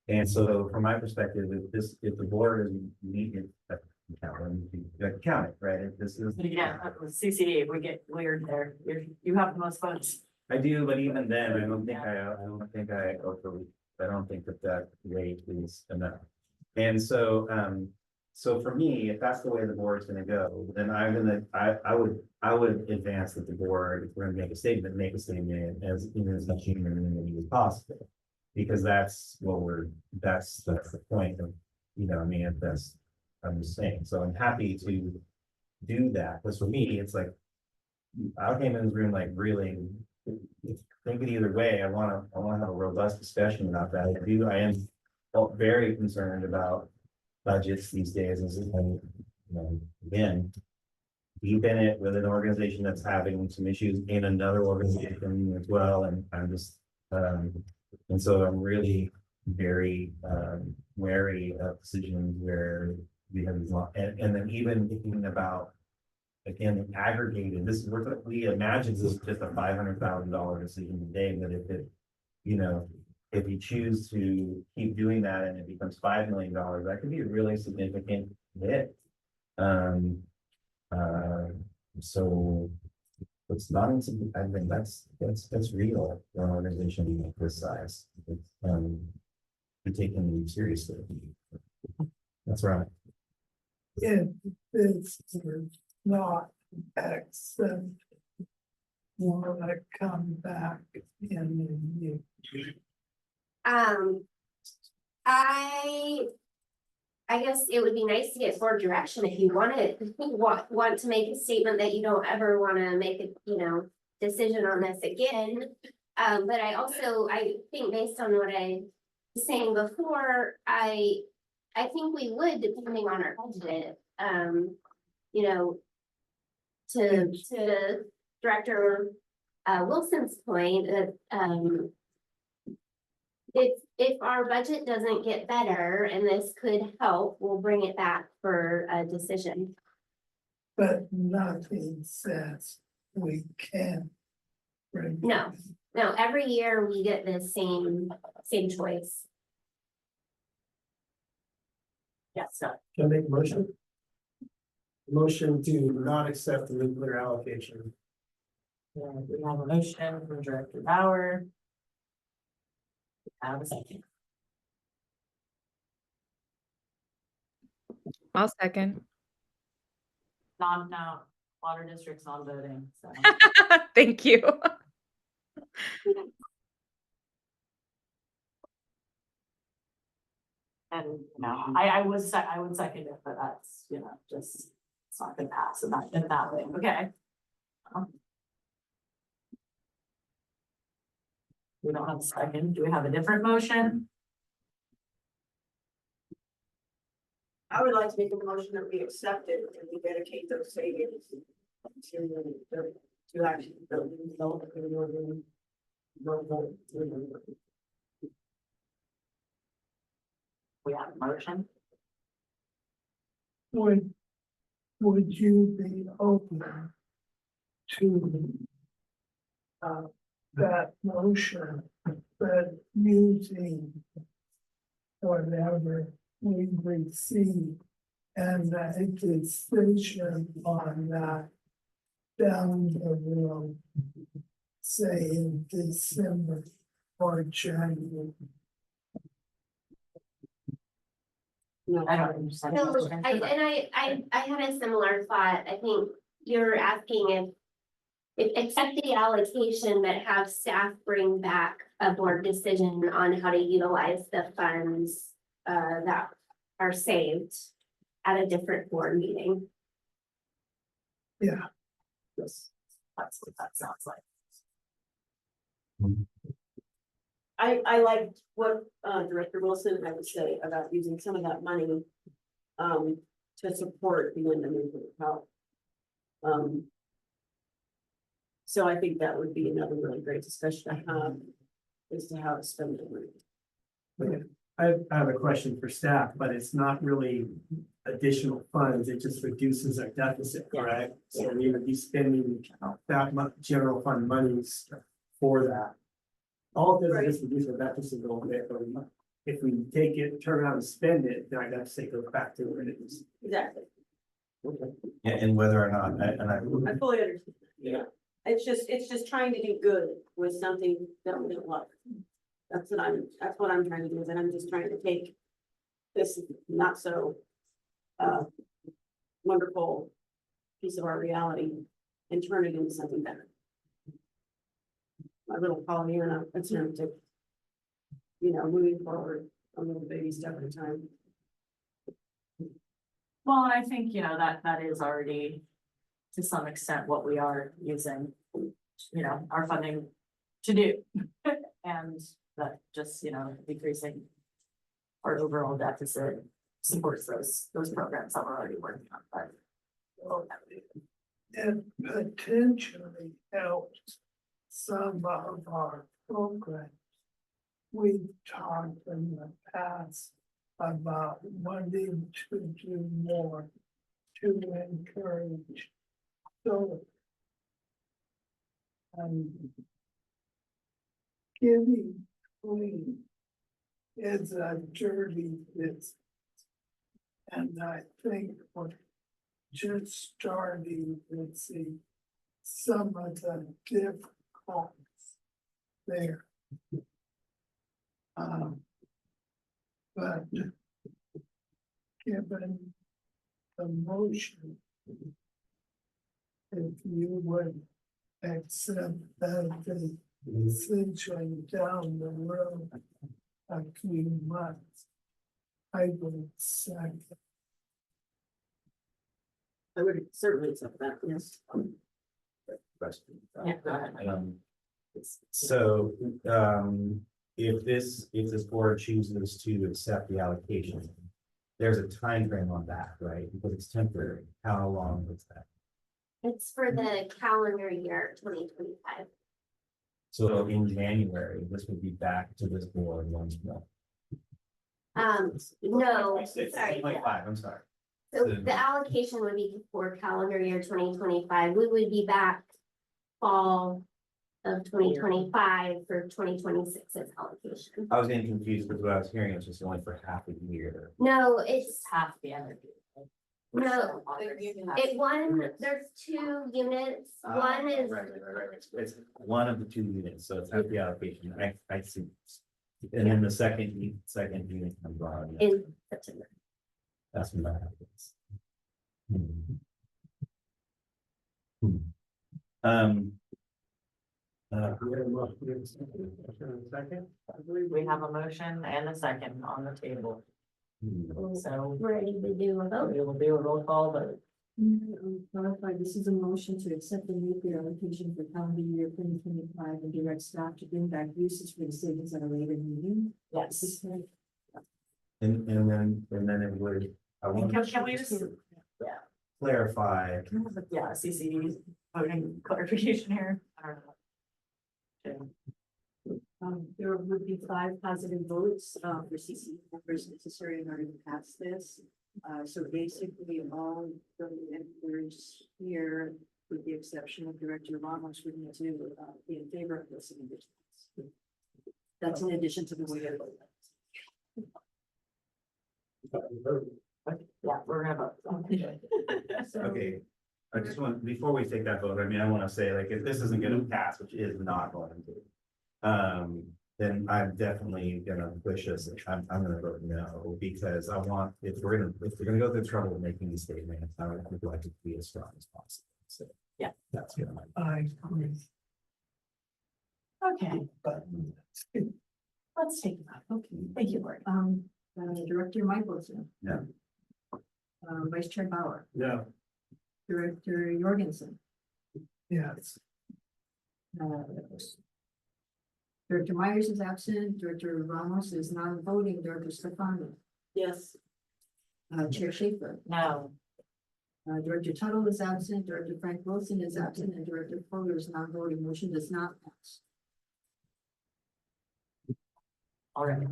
And so from my perspective, if the board is needed, count it, right? If this is. Yeah, with CCD, if we get weird there, you have the most votes. I do, but even then, I don't think that rate is enough. And so, so for me, if that's the way the board's gonna go, then I would advance that the board, if we're gonna make a statement as much unanimity as possible. Because that's the point of, I mean, I'm just saying, so I'm happy to do that, because for me, it's like, I came in this room like really thinking either way. I wanna have a robust discussion about that. I am very concerned about budgets these days, and again, deep in it with an organization that's having some issues in another organization as well, and I'm just, and so I'm really very wary of decisions where we have, and then even thinking about, again, aggregated, we imagine this is just a $500,000 decision today, but if you choose to keep doing that and it becomes $5 million, that could be a really significant hit. So it's not, I think that's real for an organization this size. Be taken seriously. That's right. It's not accept. Want to come back in I guess it would be nice to get board direction if you want to make a statement that you don't ever want to make a, decision on this again. But I think based on what I was saying before, I think we would, depending on our budget, to Director Wilson's point, that if our budget doesn't get better and this could help, we'll bring it back for a decision. But nothing says we can. No. No, every year we get the same choice. Yes, so Can I make a motion? Motion to not accept the nuclear allocation. we have a motion from Director Bauer. Have a second. I'll second. No, water district's non-voting, so. Thank you. And, I would second it, but that's, just, it's not gonna pass in that way, okay? We don't have a second. Do we have a different motion? I would like to make a motion that we accept it and we dedicate those savings to actually building. We have a motion. Would you be open to that motion, but using whatever we receive and a decision on that down the road, say in December or January? I don't understand. So I had a similar thought. I think you're asking if accept the allocation, but have staff bring back a board decision on how to utilize the funds that are saved at a different board meeting. Yeah. Yes, that's what that sounds like. I liked what Director Wilson had to say about using some of that money to support the wind and nuclear power. So I think that would be another really great discussion to have as to how to spend the money. I have a question for staff, but it's not really additional funds, it just reduces our deficit, correct? So we would be spending that much general fund monies for that. All it does is reduce our deficit a little bit, but if we take it, turn around and spend it, then our deficit goes back to where it is. Exactly. Yeah, and whether or not, I fully understand. Yeah. It's just trying to do good with something that we don't love. That's what I'm trying to do, is that I'm just trying to take this not so wonderful piece of our reality and turn it into something better. My little Pollyanna attempt to, moving forward a little baby step at a time. Well, I think, that is already to some extent what we are using, our funding to do. And that just, decreasing our overall deficit supports those programs that we're already working on, but. It potentially helps some of our programs. We've talked in the past about wanting to do more to encourage solar. Giving clean is a dirty business. And I think we're just starting to see some of the difficulties there. But given the motion, if you would accept that the decision down the road a few months, I would second. I would certainly accept that, yes. question. Yeah, go ahead. So, if this board chooses to accept the allocation, there's a time frame on that, right? Because it's temporary. How long is that? It's for the calendar year 2025. So in January, this would be back to this board once more. No, It's sorry. 8.5, I'm sorry. So the allocation would be for calendar year 2025. We would be back fall of 2025 for 2026's allocation. I was getting confused because what I was hearing is just only for half a year. No, it's, Half the energy. no, there's two units. One is, Right. It's one of the two units, so it's half the allocation. I see. And then the second unit comes on. in September. That's when that happens. Second? I believe we have a motion and a second on the table. So Ready to do a vote? we will do a roll call vote. Clarify, this is a motion to accept the nuclear allocation for calendar year 2025 and direct staff to bring back uses for the savings at a later meeting. Yes. And then it would, I want Can we just, to clarify. yeah, CC voting clarification here? I don't know. There would be 5 positive votes, for CC members necessary in order to pass this. So basically, all the members here, with the exception of Director Ramos, would need to, be in favor of this. That's in addition to the way that. Yeah, we're gonna vote. Okay, I just want, before we take that vote, I mean, I want to say, like, if this isn't gonna pass, which is not going to. Then I'm definitely gonna push us, I'm gonna vote no, because I want, if we're gonna go through the trouble of making these statements, I would like it to be as strong as possible, so. Yeah. That's good. Okay, let's take that. Okay, thank you, Lori. Director Michelson. Yeah. Vice Chair Bauer, No. Director Jorgensen, Yes. Director Myers is absent, Director Ramos is not voting, Director Stefano, Yes. Chair Schaefer, No. Director Tuttle is absent, Director Frank Wilson is absent, and Director Fuller is not voting. Motion does not pass. All right.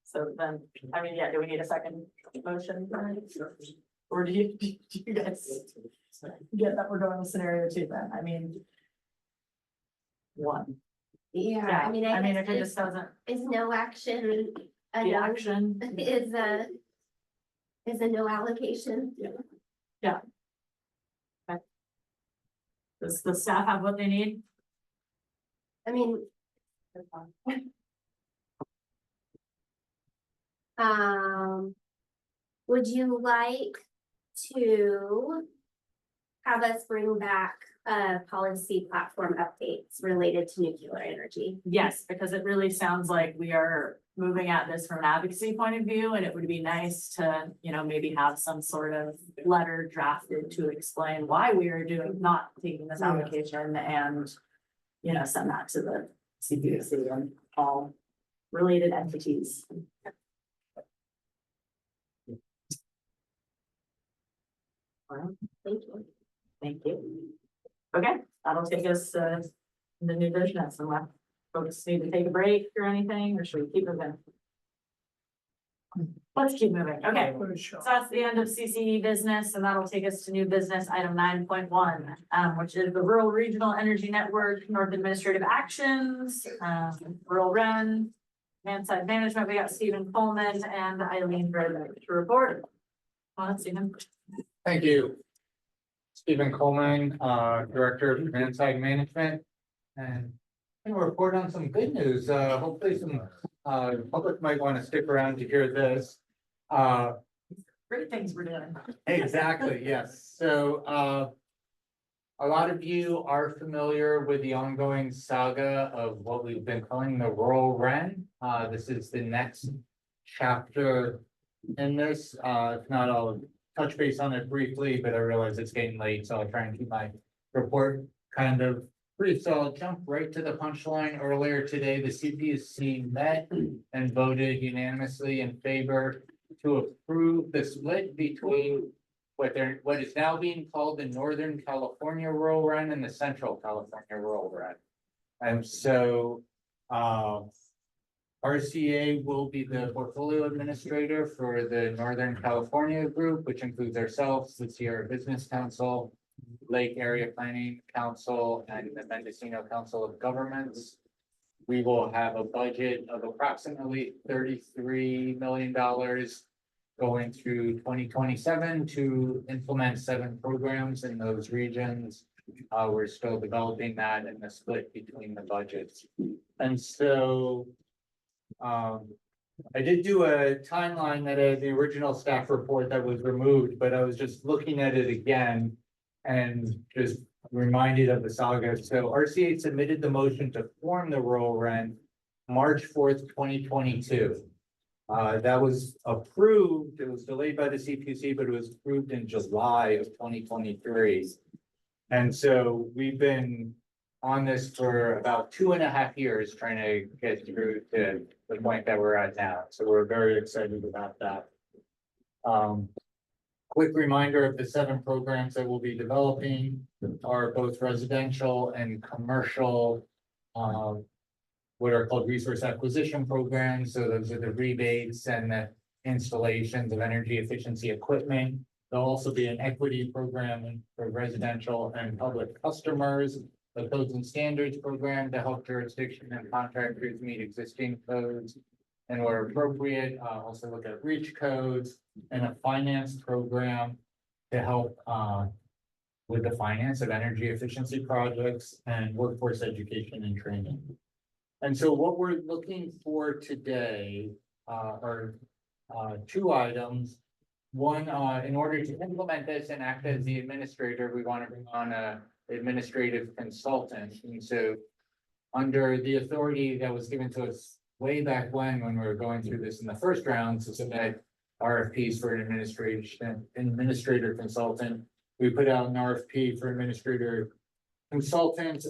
So then, I mean, yeah, do we need a second motion? Or do you guys get that we're doing the scenario two then? I mean. One. Yeah, Yeah, I mean, I mean, guess if it just doesn't, is no action, a the no, action, is a no allocation. does the staff have what they need? I mean, would you like to have us bring back policy platform updates related to nuclear energy? Yes, because it really sounds like we are moving at this from an advocacy point of view, and it would be nice to, you know, maybe have some sort of letter drafted to explain why we are not taking this allocation and, you know, send that to the CPUC and all related entities. Thank you. Thank you. Okay, that'll take us to the new business, unless folks need to take a break or anything, or should we keep moving? Let's keep moving, okay. So that's the end of CCE business, and that'll take us to new business item 9.1, which is the Rural Regional Energy Network North Administrative Actions, RuralREN, Man-Side Management. We got Stephen Coleman and Eileen Redwood to report. Stephen. Thank you. Stephen Coleman, Director of Demand-Side Management. And I'm gonna report on some good news. Hopefully some, the public might want to stick around to hear this. Great things we're doing. Exactly, yes. So, a lot of you are familiar with the ongoing saga of what we've been calling the RuralREN. This is the next chapter in this. If not, I'll touch base on it briefly, but I realize it's getting late, so I'll try and keep my report kind of brief. So I'll jump right to the punchline. Earlier today, the CPUC met and voted unanimously in favor to approve the split between what is now being called the Northern California RuralREN and the Central California RuralREN. And so, RCA will be the portfolio administrator for the Northern California group, which includes ourselves, the Sierra Business Council, Lake Area Planning Council, and the Mendocino Council of Governments. We will have a budget of approximately $33 million going through 2027 to implement 7 programs in those regions. We're still developing that and the split between the budgets. And so I did do a timeline that the original staff report that was removed, but I was just looking at it again and just reminded of the saga. So RCA submitted the motion to form the RuralREN March 4th, 2022. That was approved. It was delayed by the CPUC, but it was approved in July of 2023. And so we've been on this for about 2.5 years, trying to get through to the point that we're at now. So we're very excited about that. Quick reminder of the 7 programs that we'll be developing are both residential and commercial, what are called resource acquisition programs. So those are the rebates and the installations of energy efficiency equipment. There'll also be an equity program for residential and public customers, the codes and standards program to help jurisdiction and contractors meet existing codes and where appropriate, also look at reach codes, and a finance program to help with the finance of energy efficiency projects and workforce education and training. And so what we're looking for today are 2 items. One, in order to implement this and act as the administrator, we want to bring on a administrative consultant. And so under the authority that was given to us way back when we were going through this in the first round to submit RFPs for an administrator consultant, we put out an RFP for administrator consultant.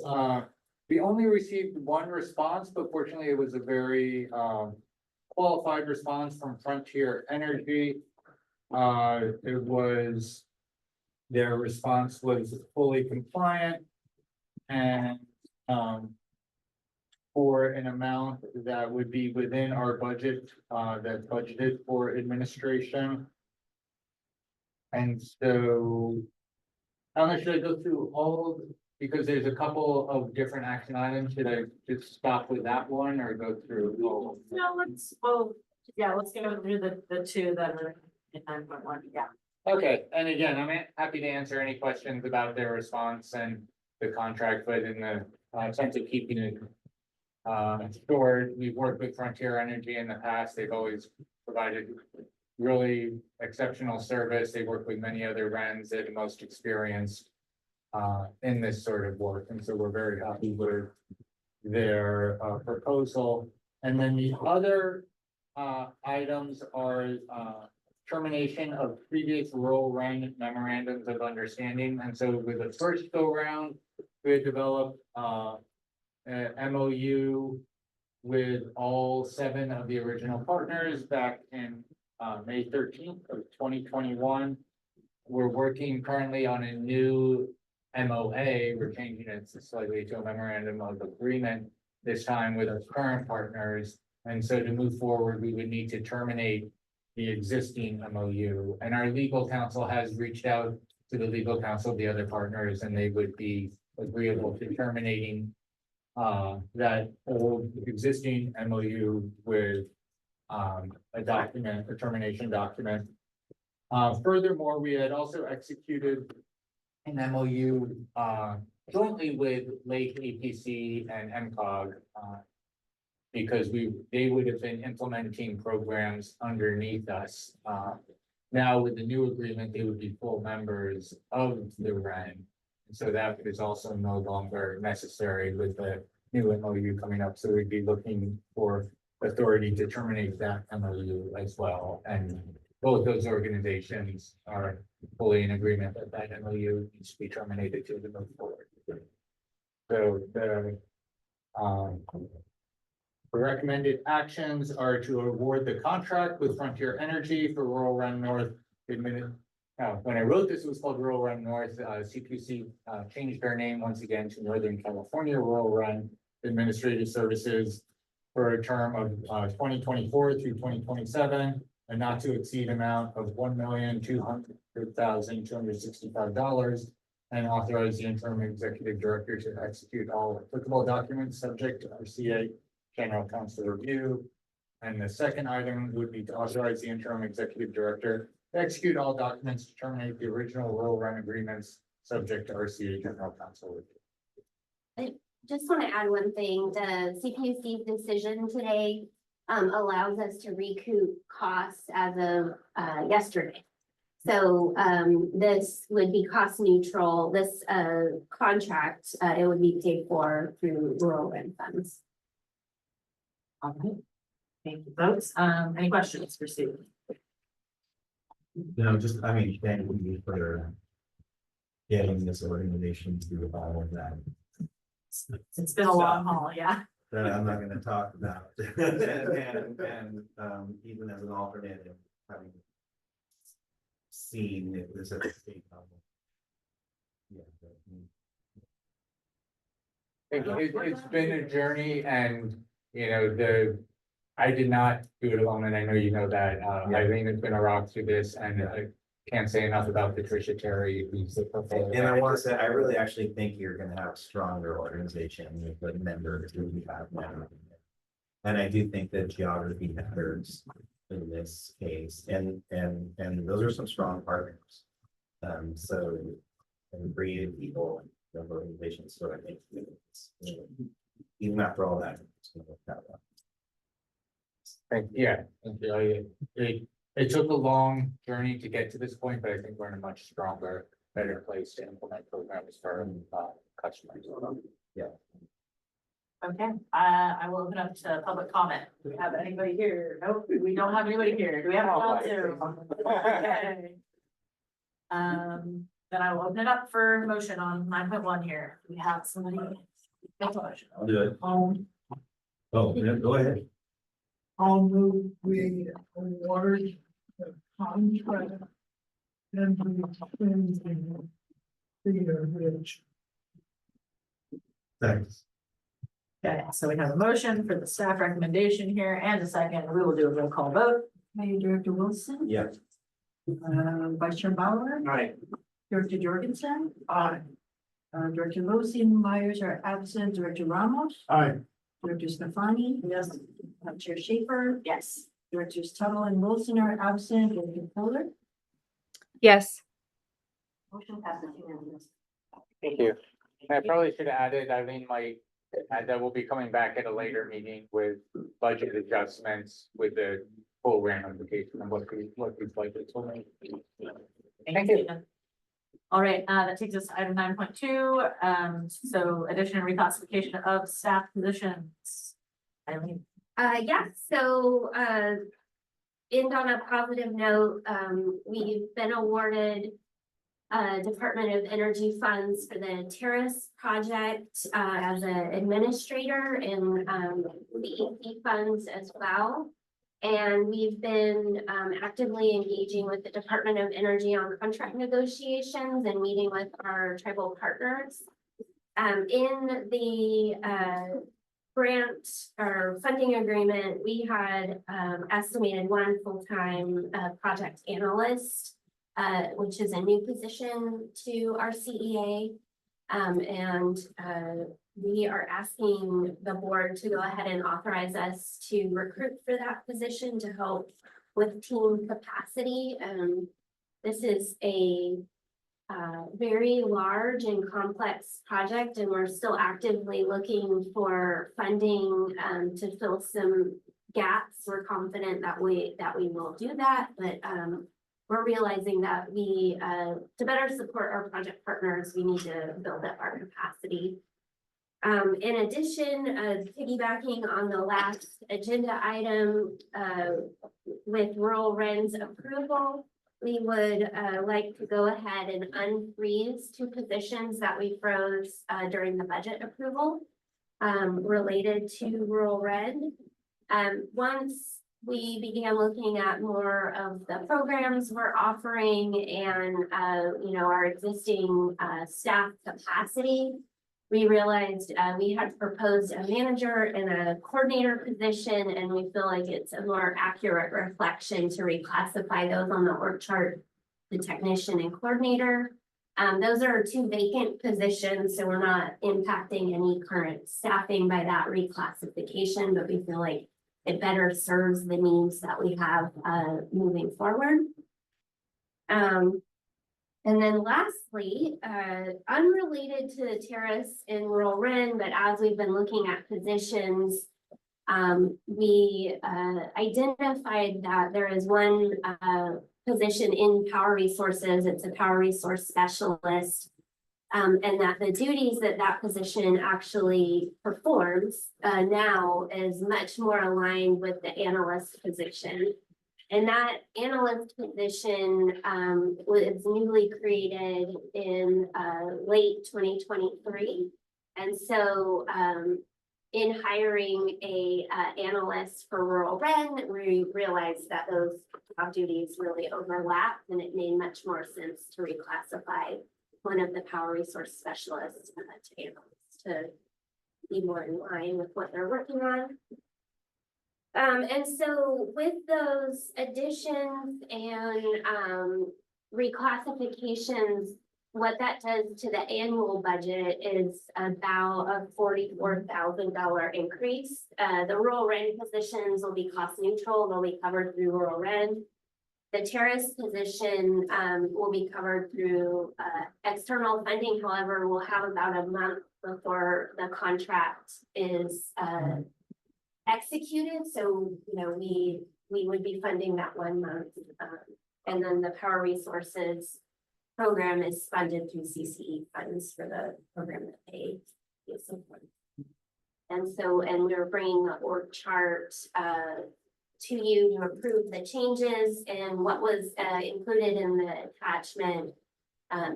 We only received 1 response, but fortunately it was a very qualified response from Frontier Energy. Their response was fully compliant and for an amount that would be within our budget that's budgeted for administration. And so, how much should I go through all, because there's a couple of different action items. Should I just stop with that one or go through all? No, let's go through the 2 that are in 9.1, yeah. Okay, and again, I'm happy to answer any questions about their response and the contract, but in the sense of keeping it short, we've worked with Frontier Energy in the past. They've always provided really exceptional service. They work with many other RENs that are most experienced in this sort of work. And so we're very happy with their proposal. And then the other items are termination of previous RuralREN memorandums of understanding. And so with the first go round, we had developed an MOU with all 7 of the original partners back in May 13th of 2021. We're working currently on a new MOA. We're changing it slightly to a memorandum of agreement, this time with our current partners. And so to move forward, we would need to terminate the existing MOU. And our legal counsel has reached out to the legal counsel of the other partners, and they would be agreeable to terminating that old existing MOU with a termination document. Furthermore, we had also executed an MOU jointly with Lake APC and MCOG because they would have been implementing programs underneath us. Now with the new agreement, they would be full members of the REN. And so that is also no longer necessary with the new MOU coming up. So we'd be looking for authority to terminate that MOU as well. And both those organizations are fully in agreement that that MOU needs to be terminated to move forward. So the recommended actions are to award the contract with Frontier Energy for RuralREN North. When I wrote this, it was called RuralREN North. CPUC changed their name once again to Northern California RuralREN. administrative services for a term of 2024 through 2027, a not to exceed amount of $1,200,265, and authorize the interim executive director to execute all applicable documents subject to RCA general counsel review. And the second item would be to authorize the interim executive director to execute all documents to terminate the original RuralREN agreements subject to RCA general counsel review. Just want to add one thing, the CPUC's decision today allows us to recoup costs as of yesterday. So this would be cost neutral, this contract, it would be paid for through RuralREN funds. All right. Thank you, folks. Any questions for Sue? No, just, I mean, thank you for getting this organization through all of that. It's been a long haul, yeah. That I'm not gonna talk about. And even as an alternate, having seen it was at the state level. Yeah. It's been a journey and, you know, I did not do it alone, and I know you know that, Eileen has been a rock through this, and I can't say enough about Patricia Terry, who's the portfolio. And I want to say, I really actually think you're gonna have a stronger organization with the members who we have now. And I do think that geography matters in this case, and those are some strong partners. So, and creative people, the organizations, so I think it's, even after all that, it's gonna work out well. Yeah, it took a long journey to get to this point, but I think we're in a much stronger, better place to implement programs for customers. Yeah. Okay, I will open up to public comment. Do we have anybody here? Nope, we don't have anybody here. Do we have anyone else here? Okay. Then I will open it up for motion on 9.1 here. We have somebody. Make a motion. I'll do it. Oh, yeah, go ahead. I'll move we award the contract and the Ridge. Thanks. Okay, so we have a motion for the staff recommendation here and a second. We will do a roll call vote. Mayor Director Wilson. Yeah. Vice Chair Bauer. Aye. Director Jorgensen. Aye. Director Losi and Myers are absent. Director Ramos. Aye. Director Stefani. Yes. Chair Schaefer. Yes. Directors Tuttle and Wilson are absent. Director Fuller. Yes. Motion passes unanimously. Thank you. And I probably should have added, Eileen might add that we'll be coming back at a later meeting with budget adjustments with the full ramification of what these budgets will make. Thank you. All right, that takes us to item 9.2. So addition and reclassification of staff positions. Eileen. Yes, so end on a positive note, we've been awarded Department of Energy funds for the Terrace project as an administrator and the EP funds as well. And we've been actively engaging with the Department of Energy on contract negotiations and meeting with our tribal partners. In the grant or funding agreement, we had estimated one full-time project analyst, which is a new position to our CEA. We are asking the board to go ahead and authorize us to recruit for that position to help with team capacity. This is a very large and complex project, and we're still actively looking for funding to fill some gaps. We're confident that we will do that, but we're realizing that to better support our project partners, we need to build up our capacity. In addition, piggybacking on the last agenda item, with RuralREN's approval, we would like to go ahead and unfreeze two positions that we froze during the budget approval related to RuralREN. Once we began looking at more of the programs we're offering and our existing staff capacity, we realized we had proposed a manager and a coordinator position, and we feel like it's a more accurate reflection to reclassify those on the org chart, the technician and coordinator. Those are two vacant positions, so we're not impacting any current staffing by that reclassification, but we feel like it better serves the needs that we have moving forward. And then lastly, unrelated to the terrace in RuralREN, but as we've been looking at positions, we identified that there is one position in power resources. It's a power resource specialist. And that the duties that that position actually performs now is much more aligned with the analyst position. And that analyst position was newly created in late 2023. And so in hiring a analyst for RuralREN, we realized that those job duties really overlap, and it made much more sense to reclassify one of the power resource specialists to analyst to be more in line with what they're working on. And so with those additions and reclassifications, what that does to the annual budget is about a $44,000 increase. The RuralREN positions will be cost neutral, they'll be covered through RuralREN. The terrace position will be covered through external funding. However, we'll have about a month before the contract is executed. So, you know, we would be funding that 1 month. And then the power resources program is funded through CCE funds for the program that they support. And so, and we're bringing the org chart to you to approve the changes, and what was included in the attachment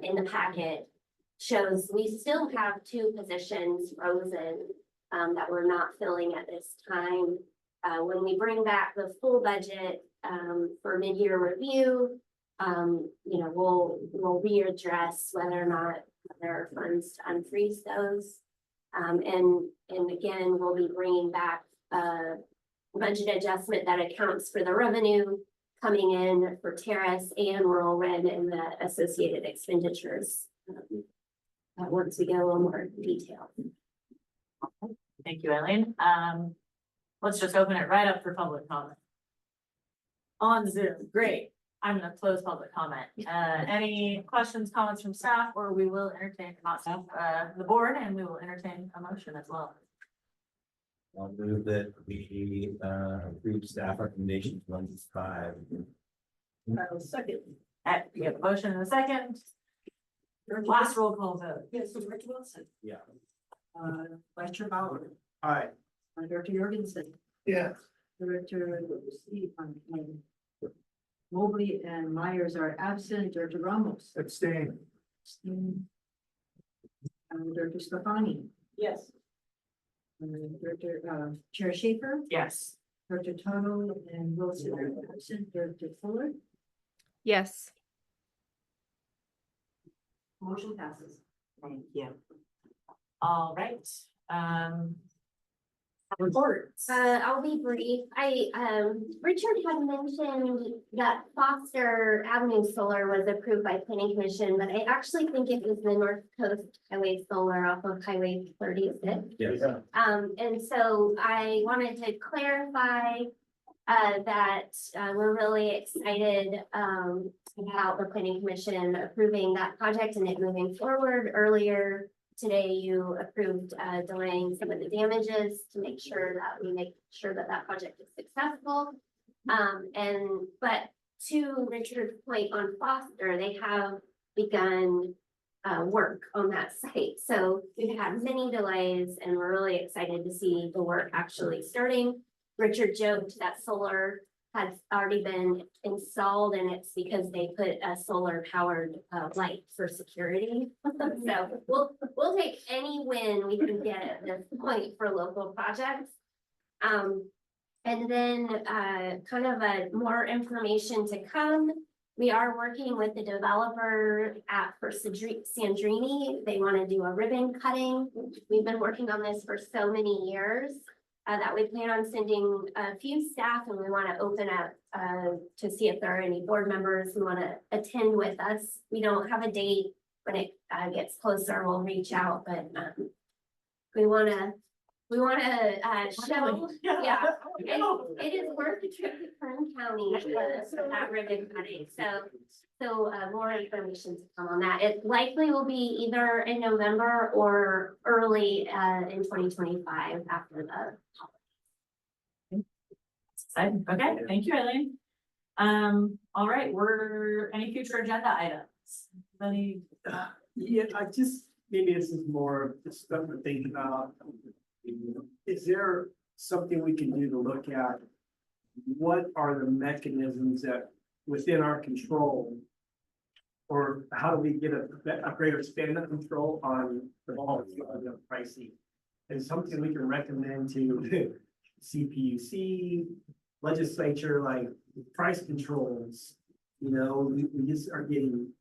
in the packet shows we still have 2 positions frozen that we're not filling at this time. When we bring back the full budget for mid-year review, you know, we'll readdress whether or not there are funds to unfreeze those. And again, we'll be bringing back budget adjustment that accounts for the revenue coming in for terrace and RuralREN and the associated expenditures. Once we get a little more detail. Thank you, Eileen. Let's just open it right up for public comment. On Zoom, great. I'm gonna close public comment. Any questions, comments from staff, or we will entertain, not staff, the board, and we will entertain a motion as well. I'll move that we approve staff recommendations 1 to 5. I'll second. We have a motion and a second. Last roll call vote. Yes, Director Wilson. Yeah. Vice Chair Bauer. Aye. Director Jorgensen. Yes. Director Mobley and Myers are absent. Director Ramos. Abstain. Director Scafani. Yes. Director Chair Schaefer. Yes. Director Tuttle and Wilson are absent. Director Fuller. Yes. Motion passes. Thank you. All right. Reports. I'll be brief. Richard had mentioned that Foster Avenue Solar was approved by Planning Commission, but I actually think it was the North Coast Highway Solar off of Highway 36. Yes. And so I wanted to clarify that we're really excited about the Planning Commission approving that project and it moving forward. Earlier today, you approved delaying some of the damages to make sure that we make sure that that project is successful. But to Richard's point on Foster, they have begun work on that site. So we've had many delays and we're really excited to see the work actually starting. Richard joked that solar has already been installed and it's because they put a solar powered light for security. So we'll take any win we can get at this point for local projects. And then kind of more information to come. We are working with the developer at First Sandrini. They want to do a ribbon cutting. We've been working on this for so many years that we plan on sending a few staff, and we want to open up to see if there are any board members who want to attend with us. We don't have a date. When it gets closer, we'll reach out, but we want to show, yeah, it is worth the trip to Kern County for that ribbon cutting. So more information to come on that. It likely will be either in November or early in 2025 after the. Exciting. Okay, thank you, Eileen. All right, any future agenda items? Any? Yeah, maybe this is more stuff to think about. Is there something we can do to look at? What are the mechanisms that within our control? Or how do we get a greater span of control on the volatility of pricing? And something we can recommend to CPUC, legislature, like price controls. You know, we just are getting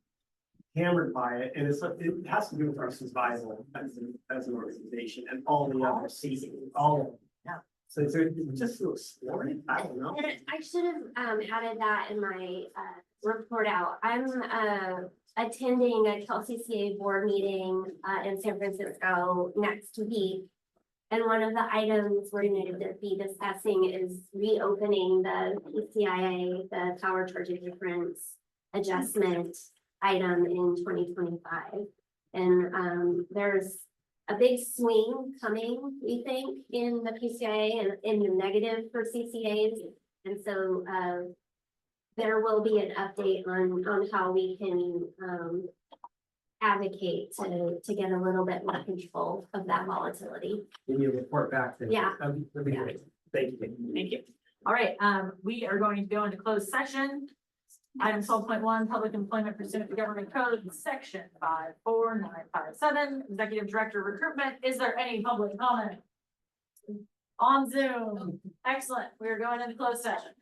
hammered by it, and it has to do with our survival as an organization and all the other seasons, all of them. Yeah. So is there just to explore it? I don't know. And I should have added that in my report out. I'm attending a KLCCA board meeting in San Francisco next week. And one of the items we're going to be discussing is reopening the PCIA, the power charge difference adjustment item in 2025. And there's a big swing coming, we think, in the PCIA and in the negative for CCAs. And so there will be an update on how we can advocate to get a little bit more control of that volatility. Can you report back? Yeah. That'd be great. Thank you. Thank you. All right, we are going to go into closed session. Item 12.1, public employment pursuant to government code, section 54957, executive director recruitment. Is there any public comment? On Zoom. Excellent. We are going into closed session.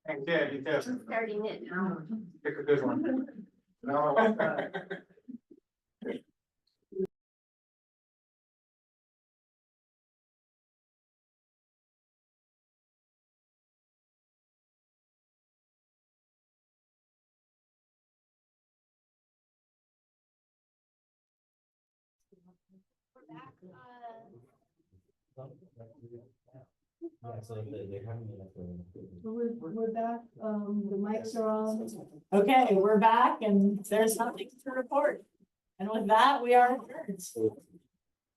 Thanks, yeah, you too. I'm starting it now. Pick a good one. No. We're back, the mics are on. Okay, we're back and there's nothing to report. And with that, we are adjourned.